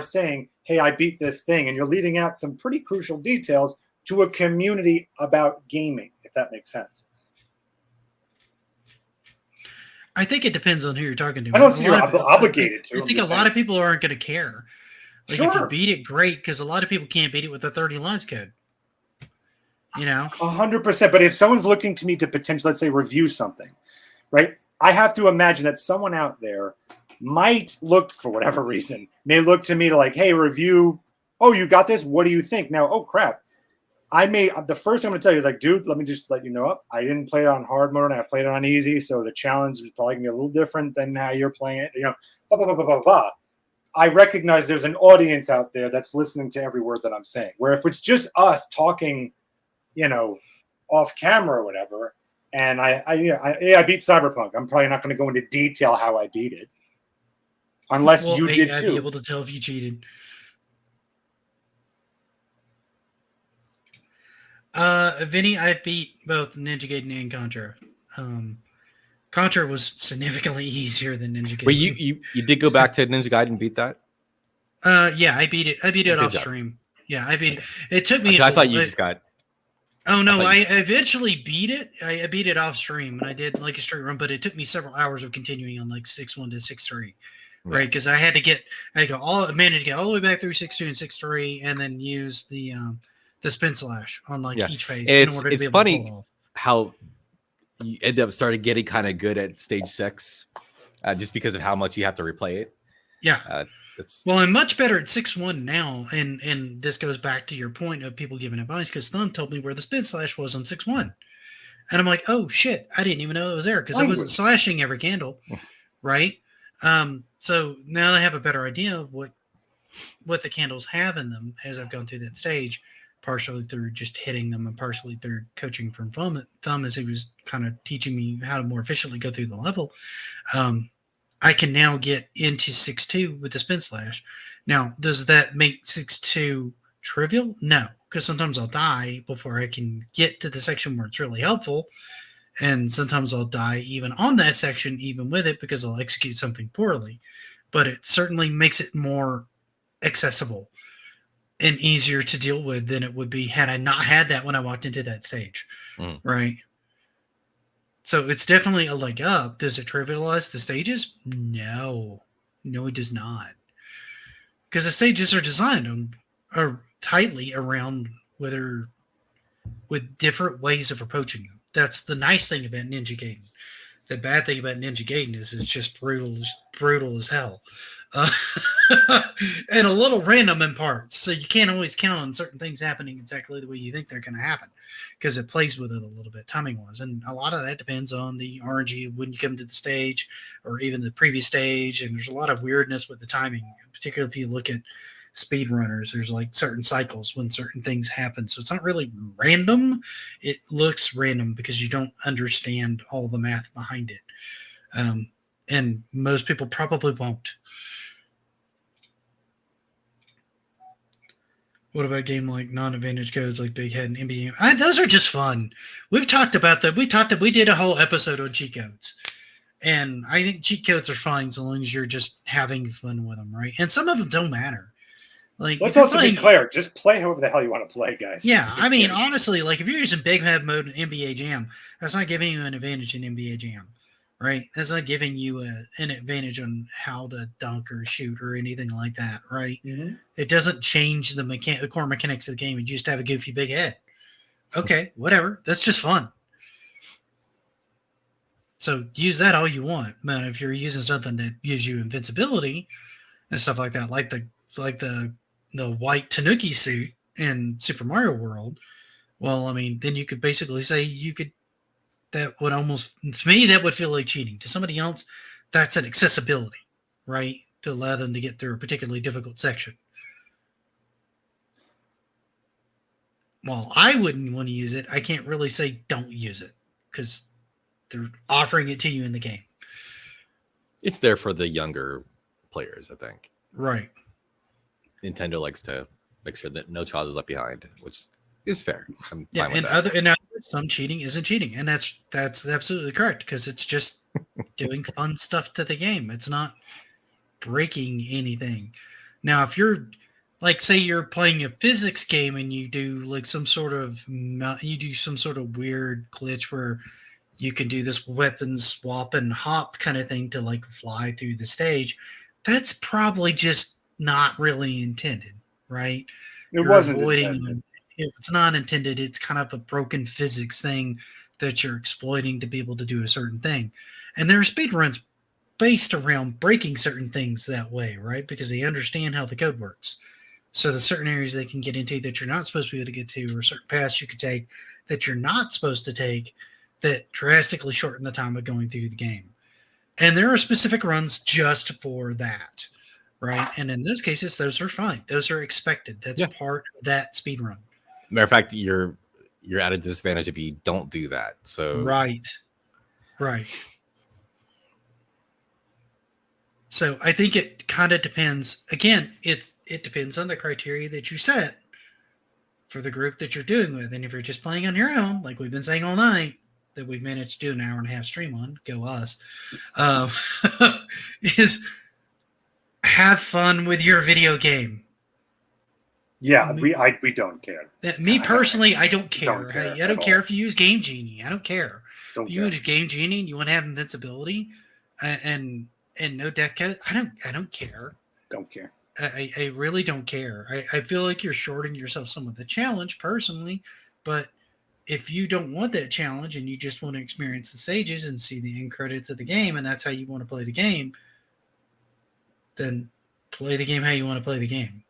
saying, hey, I beat this thing. And you're leaving out some pretty crucial details to a community about gaming, if that makes sense. I think it depends on who you're talking to. I don't see you're obligated to. I think a lot of people aren't going to care. Like, sure. If you beat it, great, because a lot of people can't beat it with the 30 lives code. 100%. But if someone's looking to me to potentially, let's say, review something, right? I have to imagine that someone out there might look, for whatever reason, may look to me to like, hey, review. Oh, you got this? What do you think? Now, oh crap. The first thing I'm going to tell you is like, dude, let me just let you know, I didn't play it on hard mode and I played it on easy. So the challenge is probably going to be a little different than how you're playing it. You know, blah, blah, blah, blah, blah, blah. I recognize there's an audience out there that's listening to every word that I'm saying, where if it's just us talking, you know, off camera or whatever, and I beat Cyberpunk, I'm probably not going to go into detail how I beat it. Unless you did too. I'd be able to tell if you cheated. Vinny, I beat both Ninja Gaiden and Contra. Contra was significantly easier than Ninja Gaiden. Wait, you did go back to Ninja Gaiden and beat that? Yeah, I beat it. I beat it off stream. Yeah, I beat it. It took me. I thought you just got. Oh no, I eventually beat it. I beat it off stream, and I did like a straight run, but it took me several hours of continuing on like 6.1 to 6.3. Right, because I had to manage to get all the way back through 6.2 and 6.3, and then use the spin slash on like each phase. It's funny how you end up started getting kind of good at stage 6, just because of how much you have to replay it. Yeah. Well, I'm much better at 6.1 now, and this goes back to your point of people giving advice, because Thumb told me where the spin slash was on 6.1, and I'm like, oh shit, I didn't even know it was there because I wasn't slashing every candle, right? So now I have a better idea of what the candles have in them as I've gone through that stage, partially through just hitting them and partially through coaching from Thumb as he was kind of teaching me how to more efficiently go through the level. I can now get into 6.2 with the spin slash. Now, does that make 6.2 trivial? No, because sometimes I'll die before I can get to the section where it's really helpful. And sometimes I'll die even on that section, even with it, because I'll execute something poorly. But it certainly makes it more accessible and easier to deal with than it would be had I not had that when I walked into that stage. Right? So it's definitely a leg up. Does it trivialize the stages? No. No, it does not. Because the stages are designed tightly around with different ways of approaching them. That's the nice thing about Ninja Gaiden. The bad thing about Ninja Gaiden is it's just brutal as hell. And a little random in parts. So you can't always count on certain things happening exactly the way you think they're going to happen, because it plays with it a little bit timing-wise. And a lot of that depends on the RNG when you come to the stage or even the previous stage. And there's a lot of weirdness with the timing, particularly if you look at speedrunners. There's like certain cycles when certain things happen. So it's not really random. It looks random because you don't understand all the math behind it. And most people probably won't. What about a game like non-advantage codes like Big Head and NBA? Those are just fun. We've talked about that. We did a whole episode on cheat codes. And I think cheat codes are fine so long as you're just having fun with them, right? And some of them don't matter. Like, let's also be clear. Just play however the hell you want to play, guys. Yeah, I mean, honestly, like if you're using Big Head mode in NBA Jam, that's not giving you an advantage in NBA Jam, right? That's not giving you an advantage on how to dunk or shoot or anything like that, right? Mm-hmm. It doesn't change the core mechanics of the game. You just have a goofy big head. Okay, whatever. That's just fun. So use that all you want. But if you're using something that gives you invincibility and stuff like that, like the white Tanuki suit in Super Mario World, well, I mean, then you could basically say that would almost, to me, that would feel like cheating. To somebody else, that's an accessibility, right? To allow them to get through a particularly difficult section. While I wouldn't want to use it, I can't really say don't use it because they're offering it to you in the game. It's there for the younger players, I think. Right. Nintendo likes to make sure that no child is left behind, which is fair. Yeah, and some cheating isn't cheating, and that's absolutely correct because it's just doing fun stuff to the game. It's not breaking anything. Now, if you're like, say you're playing a physics game and you do like some sort of weird glitch where you can do this weapon swap and hop kind of thing to like fly through the stage, that's probably just not really intended, right? It's not intended. It's kind of a broken physics thing that you're exploiting to be able to do a certain thing. And there are speed runs based around breaking certain things that way, right? Because they understand how the code works. So there's certain areas they can get into that you're not supposed to be able to get to, or certain paths you could take that you're not supposed to take that drastically shorten the time of going through the game. And there are specific runs just for that, right? And in those cases, those are fine. Those are expected. That's part of that speed run. Matter of fact, you're at a disadvantage if you don't do that. So Right. So I think it kind of depends. Again, it depends on the criteria that you set for the group that you're doing with. And if you're just playing on your own, like we've been saying all night, that we've managed to do an hour and a half stream on, go us, is have fun with your video game. Yeah, we don't care. Me personally, I don't care. I don't care all. if you use Game Genie. I don't care. Don't If you use Game Genie and you want to have invincibility and no death code, I don't care. Don't care. I really don't care. I feel like you're shorting yourself some of the challenge personally, but if you don't want that challenge and you just want to experience the stages and see the end credits of the game and that's how you want to play the game, then play the game how you want to play the game.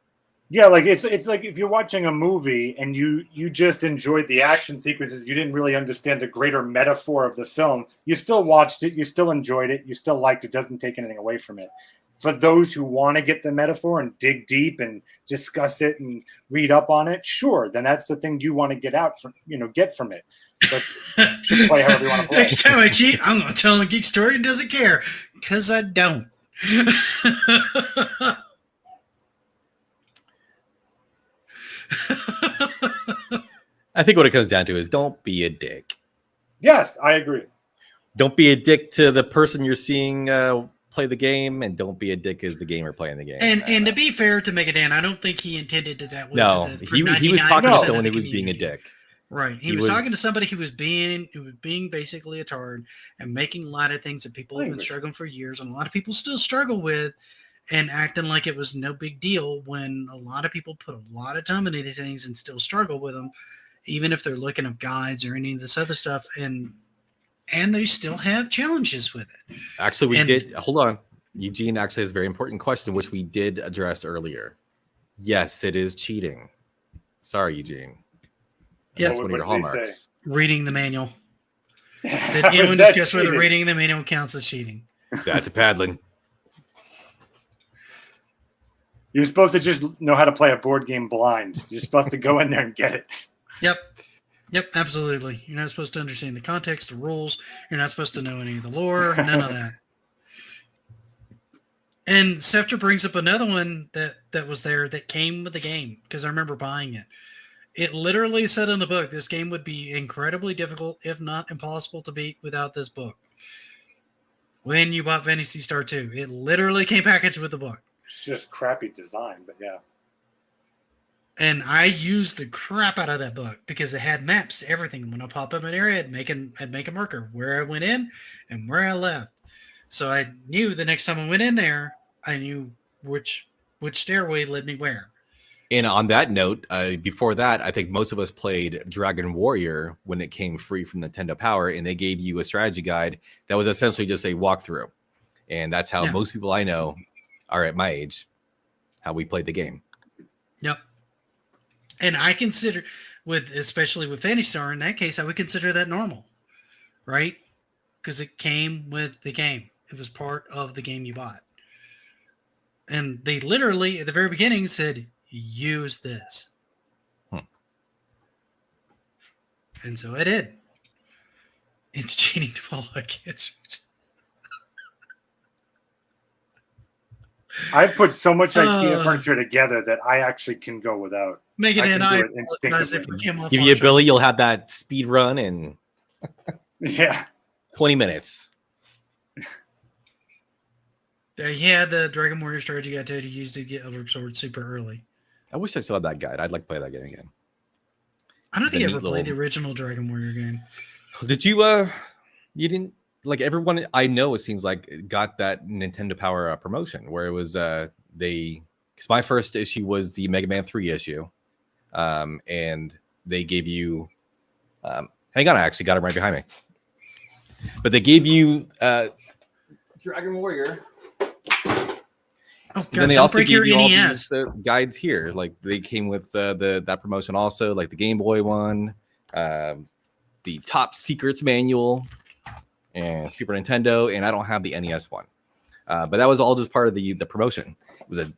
Yeah, like it's like if you're watching a movie and you just enjoyed the action sequences, you didn't really understand the greater metaphor of the film. You still watched it, you still enjoyed it, you still liked it. Doesn't take anything away from it. For those who want to get the metaphor and dig deep and discuss it and read up on it, sure, then that's the thing you want to get out from, get from it. But you should play however you want to play. Next time I cheat, I'm going to tell him a geek story and doesn't care because I don't. I think what it comes down to is don't be a dick. Yes, I agree. Don't be a dick to the person you're seeing play the game, and don't be a dick as the gamer playing the game. And to be fair to Megadan, I don't think he intended it that way. No, he was talking to someone who was being a dick. Right. He was talking to somebody who was being basically a tard and making a lot of things that people have been struggling for years, and a lot of people still struggle with, and acting like it was no big deal when a lot of people put a lot of time into these things and still struggle with them, even if they're looking up guides or any of this other stuff, and they still have challenges with it. Actually, hold on. Eugene actually has a very important question, which we did address earlier. Yes, it is cheating. Sorry, Eugene. Yeah, that's one of your hallmarks. Reading the manual. Did anyone discuss whether reading the manual counts as cheating? That's a paddling. You're supposed to just know how to play a board game blind. You're supposed to go in there and get it. Yep, absolutely. You're not supposed to understand the context, the rules. You're not supposed to know any of the lore, none of that. And Scepter brings up another one that was there that came with the game, because I remember buying it. It literally said in the book, this game would be incredibly difficult, if not impossible to beat without this book. When you bought Phantasy Star 2, it literally came packaged with the book. It's just crappy design, but yeah. And I used the crap out of that book because it had maps to everything. When I pop up an area, I'd make a marker where I went in and where I left. So I knew the next time I went in there, I knew which stairway led me where. And on that note, before that, I think most of us played Dragon Warrior when it came free from Nintendo Power, and they gave you a strategy guide that was essentially just a walkthrough. And that's how most people I know are at my age, how we played the game. Yep. And I consider, especially with Phantasy Star, in that case, I would consider that normal, right? Because it came with the game. It was part of the game you bought. And they literally, at the very beginning, said, use this. And so I did. It's cheating to follow kids. I've put so much IKEA furniture together that I actually can go without. Megan and I give you a Billy, you'll have that speed run in 20 minutes. Yeah, the Dragon Warrior strategy guide you used to get Elder Sword super early. I wish I still had that guide. I'd like to play that game again. I don't think you ever played the original Dragon Warrior game. Did you? You didn't? Like everyone I know, it seems like got that Nintendo Power promotion where it was because my first issue was the Mega Man 3 issue, and they gave you. Hang on, I actually got it right behind me. But they gave you Dragon Warrior. Oh, God, Then they don't also break your gave you all NES. these guides here. Like they came with that promotion also, like the Game Boy one, the Top Secrets manual, and Super Nintendo. And I don't have the NES one, but that was all just part of the promotion. It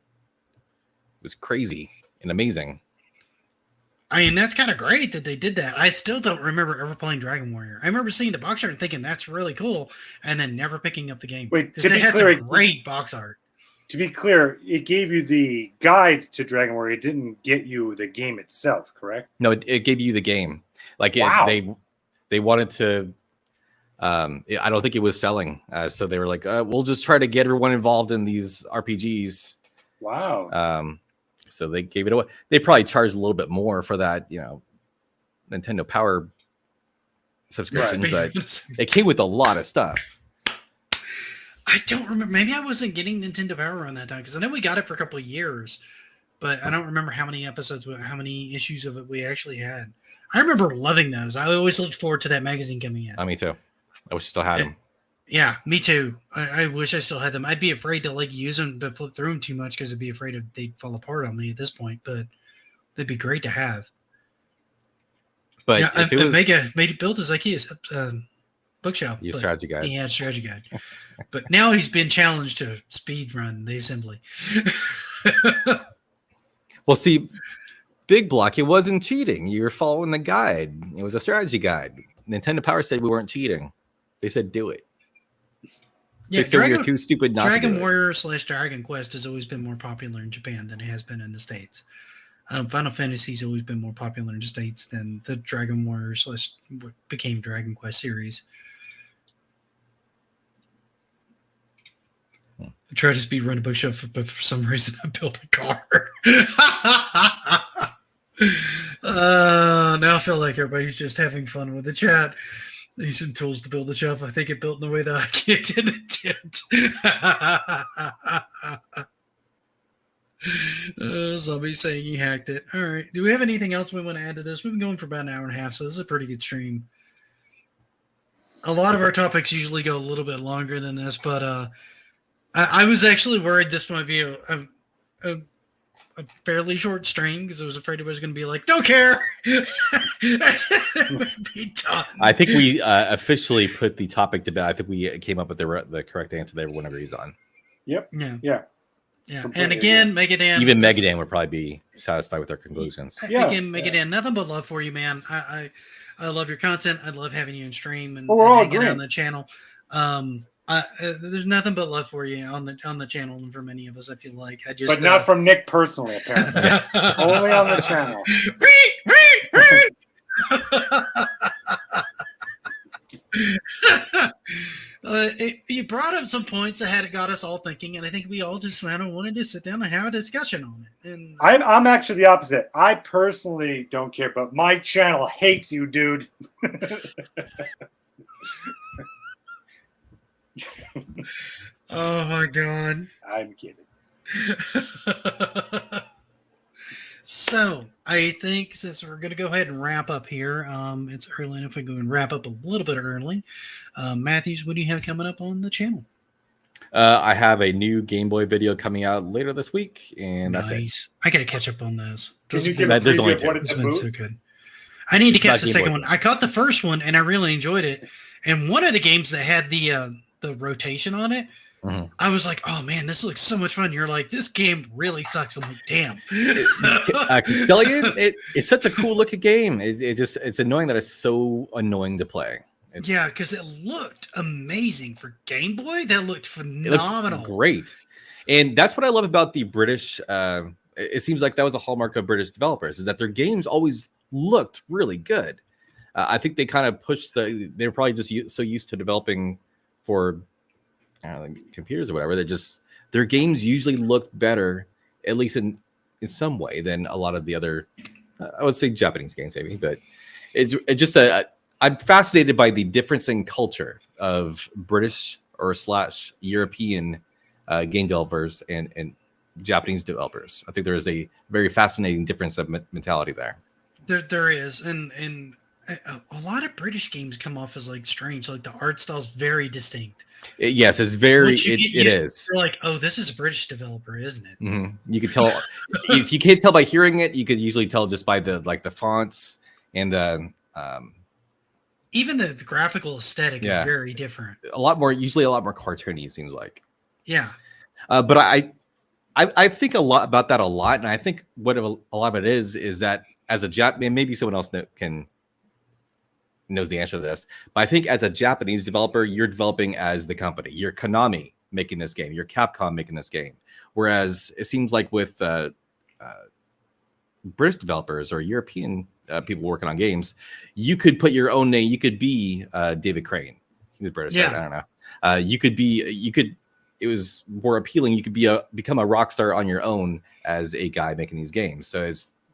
was crazy and amazing. I mean, that's kind of great that they did that. I still don't remember ever playing Dragon Warrior. I remember seeing the box art and thinking that's really cool, and then never picking up the game. Wait, because it had some great box art. To be clear, it gave you the guide to Dragon Warrior. It didn't get you the game itself, correct? No, it gave you the game. Like Wow. they wanted to. I don't think it was selling, so they were like, "We'll just try to get everyone involved in these RPGs." Wow. So they gave it away. They probably charged a little bit more for that, Nintendo Power subscription, Right. but it came with a lot of stuff. I don't remember. Maybe I wasn't getting Nintendo Power around that time because I know we got it for a couple of years, but I don't remember how many episodes, how many issues of it we actually had. I remember loving those. I always looked forward to that magazine coming in. Me too. I wish I still had them. Yeah, me too. I wish I still had them. I'd be afraid to use them to flip through them too much because I'd be afraid they'd fall apart on me at this point. But they'd be great to have. But yeah, if it was made it built as his bookshelf. your strategy guide, he had strategy guide. But now he's been challenged to speed run the assembly. Well, see, Big Block, it wasn't cheating. You were following the guide. It was a strategy guide. Nintendo Power said we weren't cheating. They said do it. Yeah, they said we were too stupid not Dragon to do Warrior / Dragon Quest has always been more popular in Japan than it has been in the States. Final Fantasy's always been more popular in the States than the Dragon Warrior / what became Dragon Quest series. I tried to speed run a bookshelf, but for some reason I built a car. Now I feel like everybody's just having fun with the chat. Using tools to build the shelf. I think it built in a way that I didn't. Somebody saying he hacked it. All right. Do we have anything else we want to add to this? We've been going for about an hour and a half, so this is a pretty good stream. A lot of our topics usually go a little bit longer than this, but I was actually worried this might be a fairly short stream because I was afraid it was going to be like, don't care. It would be done. I think we officially put the topic to bed. I think we came up with the correct answer there whenever he's on. Yep. Yeah. Completely And again, Megadan. Even Megadan would probably be satisfied with our conclusions. Yeah. Again, Megadan, nothing but love for you, man. I love your content. I love having you in stream and, Well, we're all hanging out agreeing. on the channel. There's nothing but love for you on the channel and for many of us. I feel like but not from Nick personally, apparently. Only on the channel. You brought up some points that had got us all thinking, and I think we all just kind of wanted to sit down and have a discussion on it. And I'm actually the opposite. I personally don't care, but my channel hates you, dude. oh my god. I'm kidding. So I think since we're going to go ahead and wrap up here, it's early enough. We go and wrap up a little bit early. Matthews, what do you have coming up on the channel? I have a new Game Boy video coming out later this week, and Nice. that's it. I got to catch up on those. Can you Those give that- a there's only preview of two. what it's it's been about? so good. I need to It's catch not the Game second Boy. one. I caught the first one and I really enjoyed it. And one of the games that had the rotation on it, Mhm. I was like, "Oh man, this looks so much fun." You're like, "This game really sucks." I'm like, "Damn." Castellian, it's such a cool looking game. It's annoying that it's so annoying to play. Yeah, because it looked amazing for Game Boy. That looked It looks phenomenal. great, and that's what I love about the British. It seems like that was a hallmark of British developers, is that their games always looked really good. I think they kind of pushed they're probably just so used to developing for like computers or whatever. Their games usually look better, at least in some way, than a lot of the other, I would say Japanese games maybe. But it's just I'm fascinated by the difference in culture of British or / European game developers and Japanese developers. I think there is a very fascinating difference of mentality there. There is, and a lot of British games come off as like strange. Like the art style's very distinct. Yes, it's very. Once you It is. You're like, oh, this is a British developer, isn't it? You could tell. If you can't tell by hearing it, you could usually tell just by the fonts and the. Even the graphical aesthetic is very different. Usually a lot more cartoony. It seems like. Yeah. But I think a lot about that a lot, and I think what a lot of it is that as a Jap, maybe someone else knows the answer to this, but I think as a Japanese developer, you're developing as the company. You're Konami making this game. You're Capcom making this game. Whereas it seems like with British developers or European people working on games, you could put your own name. You could be David Crane. He was British. Right? I don't know. You could. It was more appealing. You could become a rock star on your own as a guy making these games. So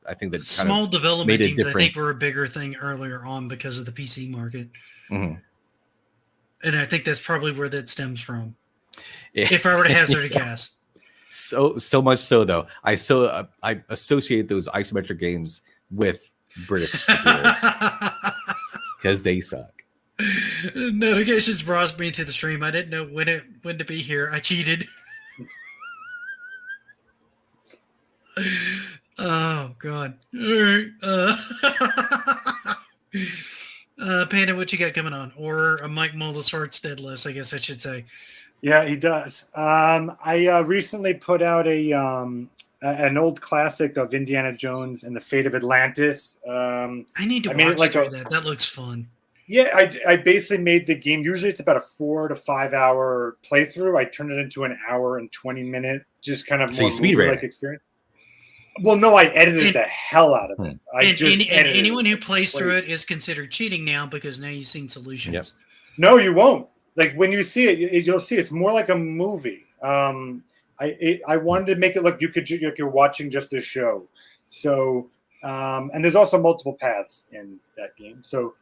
I think that small development teams, I think, were a bigger thing earlier on because of the PC market. And I think that's probably where that stems from. If I were to hazard a guess. So much so, though. I associate those isometric games with British because they suck. Notifications brought me to the stream. I didn't know when to be here. I cheated. Oh God! All right, Panda, what you got coming on? Or a Mike Mullis Hearts Dead list, I guess I should say. Yeah, he does. I recently put out an old classic of Indiana Jones and the Fate of Atlantis. I need to watch that. That looks fun. Yeah, I basically made the game. Usually it's about a 4 to 5 hour playthrough. I turned it into an hour and 20-minute, just kind of more movie-like experience. Well, no, I edited the hell out of it. Anyone who plays through it is considered cheating now because now you've seen solutions. Yep. No, you won't. Like when you see it, you'll see it's more like a movie. I wanted to make it look you're watching just a show. So, and there's also multiple paths in that game. So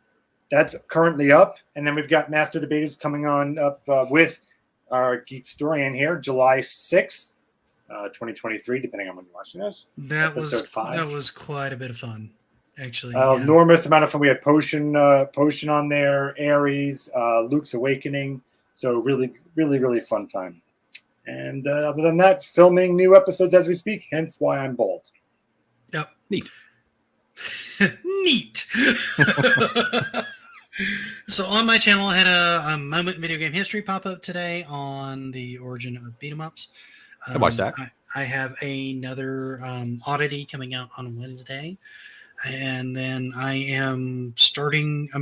that's currently up, and then we've got Master Debaters coming on up with our Geek Historian here, July 6th. 2023, depending on when you're watching this. That was quite a bit of fun, actually. Enormous amount of fun. We had Potion on there, Ares, Luke's Awakening. So really, really, really fun time. And other than that, filming new episodes as we speak. Hence why I'm bald. Yep, neat. Neat. So on my channel, I had a moment in video game history pop up today on the origin of beat 'em ups. I watched that. I have another oddity coming out on Wednesday. And then I'm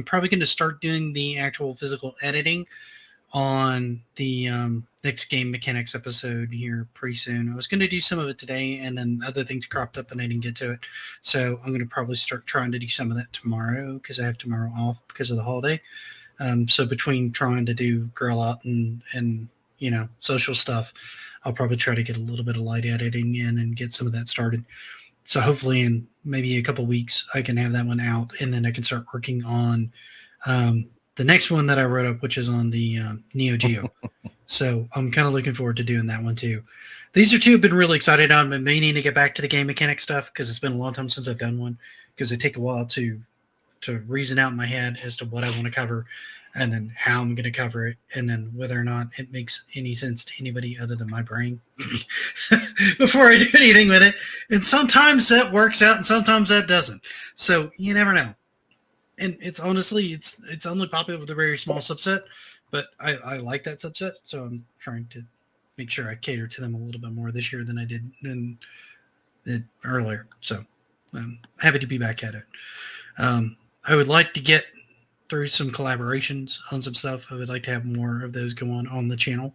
probably going to start doing the actual physical editing on the next game mechanics episode here pretty soon. I was going to do some of it today, and then other things cropped up and I didn't get to it. So I'm going to probably start trying to do some of that tomorrow because I have tomorrow off because of the holiday. So between trying to do Girl Out and social stuff, I'll probably try to get a little bit of light editing in and get some of that started. So hopefully in maybe a couple of weeks, I can have that one out, and then I can start working on the next one that I wrote up, which is on the Neo Geo. So I'm kind of looking forward to doing that one too. These are two I've been really excited on. I've been meaning to get back to the game mechanic stuff because it's been a long time since I've done one, because it take a while to reason out in my head as to what I want to cover, and then how I'm going to cover it, and then whether or not it makes any sense to anybody other than my brain before I do anything with it. And sometimes that works out, and sometimes that doesn't. So you never know. And it's honestly, it's only popular with a very small subset, but I like that subset, so I'm trying to make sure I cater to them a little bit more this year than I did earlier. So I'm happy to be back at it. I would like to get through some collaborations on some stuff. I would like to have more of those go on the channel.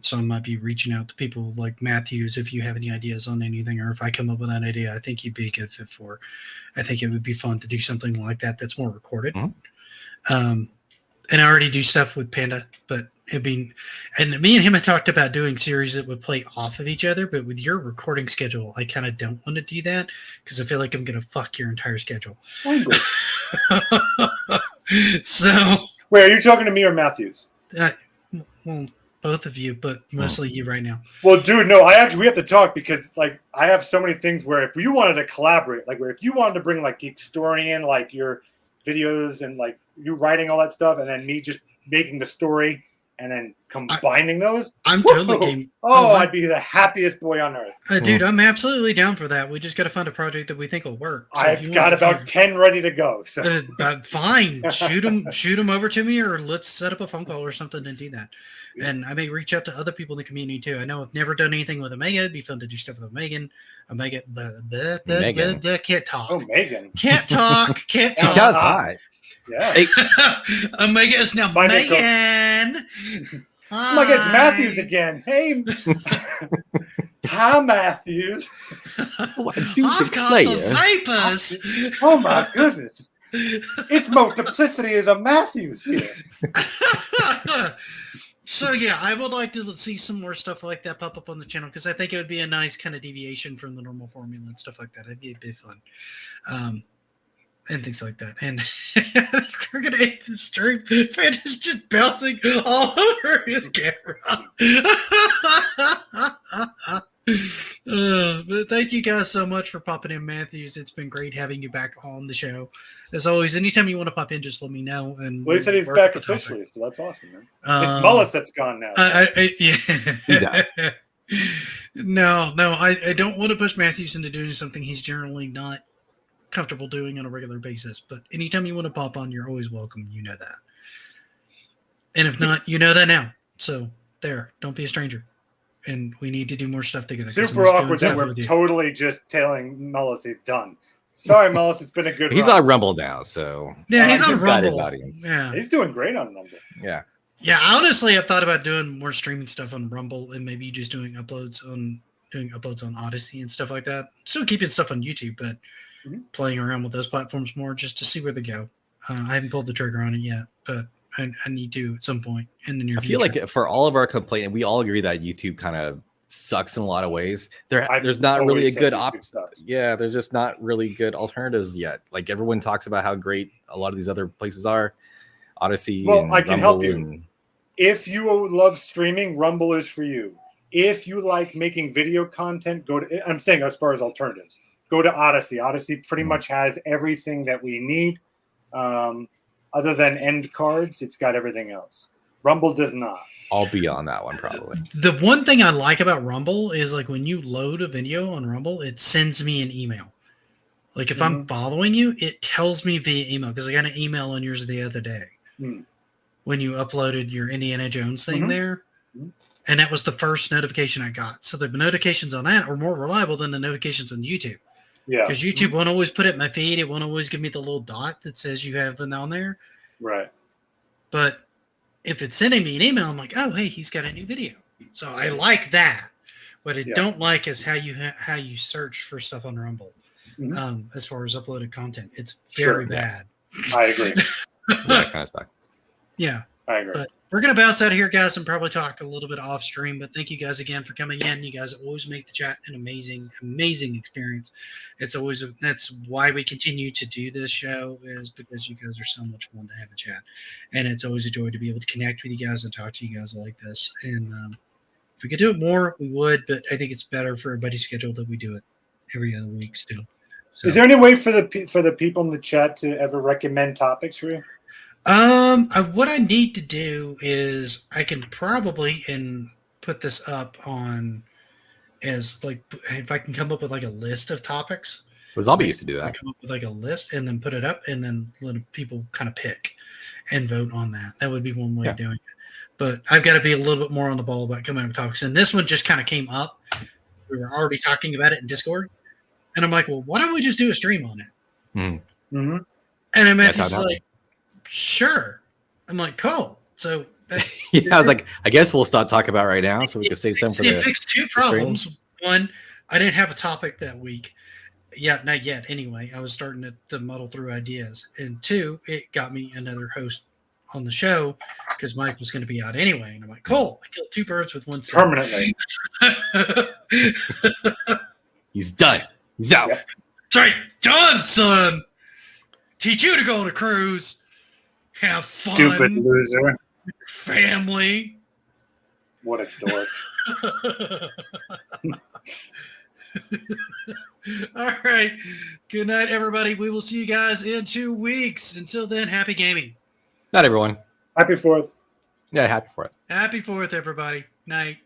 So I might be reaching out to people like Matthews if you have any ideas on anything, or if I come up with an idea I think you'd be a good fit for. I think it would be fun to do something like that that's more recorded. Mm-hmm. And I already do stuff with Panda, but me and him have talked about doing series that would play off of each other, but with your recording schedule, I kind of don't want to do that because I feel like I'm going to fuck your entire schedule. So, wait, are you talking to me or Matthews? Well, both of you, but mostly you right now. Well, dude, no, we have to talk because like I have so many things where if you wanted to collaborate, like where if you wanted to bring like Geek Historian, like your videos and like you writing all that stuff, and then me just making the story and then combining those. I'm totally game. I'd be the happiest boy on earth. Dude, I'm absolutely down for that. We just got to find a project that we think will work. So I've got about 10 ready to go. So fine, shoot them over to me, or let's set up a phone call or something and do that. And I may reach out to other people in the community too. I know I've never done anything with Omega. It'd be fun to do stuff with Megan. Omega, can't talk. Oh, Megan. Can't talk. Can't She talk. sounds hot. Yeah. Hey, Omega is now Bye, Megan. Oh my God, it's Matthews again. Hey. Hi, Matthews. I've got the vapors. Oh my goodness. Its multiplicity is a Matthews here. So yeah, I would like to see some more stuff like that pop up on the channel because I think it would be a nice kind of deviation from the normal formula and stuff like that. It'd be a bit fun, and things like that. And we're gonna end the stream. Fred is just bouncing all over his camera. But thank you guys so much for popping in, Matthews. It's been great having you back on the show. As always, anytime you want to pop in, just let me know. And well, he said he's back officially, so that's awesome, man. It's Mullis that's gone now. Yeah. He's out. No, I don't want to push Matthews into doing something he's generally not comfortable doing on a regular basis. But anytime you want to pop on, you're always welcome. You know that. And if not, you know that now. So there, don't be a stranger. And we need to do more stuff together. Super awkward that we're totally just telling Mullis he's done. Sorry, Mullis, it's been a good He's run. on Rumble now, so yeah, he's on got Rumble. his audience. Yeah, he's doing great on Rumble. Yeah. Honestly, I've thought about doing more streaming stuff on Rumble and maybe just doing uploads on Odyssey and stuff like that. Still keeping stuff on YouTube, but playing around with those platforms more just to see where they go. I haven't pulled the trigger on it yet, but I need to at some point in the near future. I feel like for all of our complaint, we all agree that YouTube kind of sucks in a lot of ways. There's not really a good there's just not really good alternatives yet. Like everyone talks about how great a lot of these other places are. Odyssey. Well, I can help you. And... If you love streaming, Rumble is for you. If you like making video content, I'm saying as far as alternatives, go to Odyssey. Odyssey pretty much has everything that we need. Other than end cards, it's got everything else. Rumble does not. I'll be on that one probably. The one thing I like about Rumble is like when you load a video on Rumble, it sends me an email. Like if I'm following you, it tells me via email because I got an email on yours the other day when you uploaded your Indiana Jones thing there. And that was the first notification I got. So the notifications on that are more reliable than the notifications on YouTube. Yeah. Because YouTube won't always put it in my feed. It won't always give me the little dot that says you have it on there. Right. But if it's sending me an email, I'm like, oh, hey, he's got a new video. So I like that. What I don't like is how you search for stuff on Rumble as far as uploaded content. It's very bad. I agree. That kind of sucks. Yeah. I agree. But we're going to bounce out of here, guys, and probably talk a little bit off stream. But thank you guys again for coming in. You guys always make the chat an amazing, amazing experience. That's why we continue to do this show, is because you guys are so much fun to have a chat. And it's always a joy to be able to connect with you guys and talk to you guys like this. And if we could do it more, we would. But I think it's better for everybody's schedule that we do it every other week still. So, is there any way for the people in the chat to ever recommend topics for you? What I need to do is I can probably put this up on as like if I can come up with like a list of topics. Well, Zombie used to do that. Come up with like a list and then put it up and then let people kind of pick and vote on that. That would be one way of doing it. But I've got to be a little bit more on the ball about coming up with topics. And this one just kind of came up. We were already talking about it in Discord, and I'm like, well, why don't we just do a stream on it? Mm-hmm. And I'm like, sure. I'm like, cool. So I was like, I guess we'll start talking about it right now so we can save some for the It fixed two problems. One, I didn't have a topic that week. Yeah, not yet. Anyway, I was starting to muddle through ideas. And two, it got me another host on the show because Mike was going to be out anyway. And I'm like, cool. I killed two birds with one stone. Permanently. He's done. He's out. Yep. That's right. Done, son. Teach you to go on a cruise. Have fun. Stupid loser. Family. What a dork. All right. Good night, everybody. We will see you guys in 2 weeks. Until then, happy gaming. Not everyone. Happy 4th. Yeah, happy for it. Happy 4th, everybody. Night.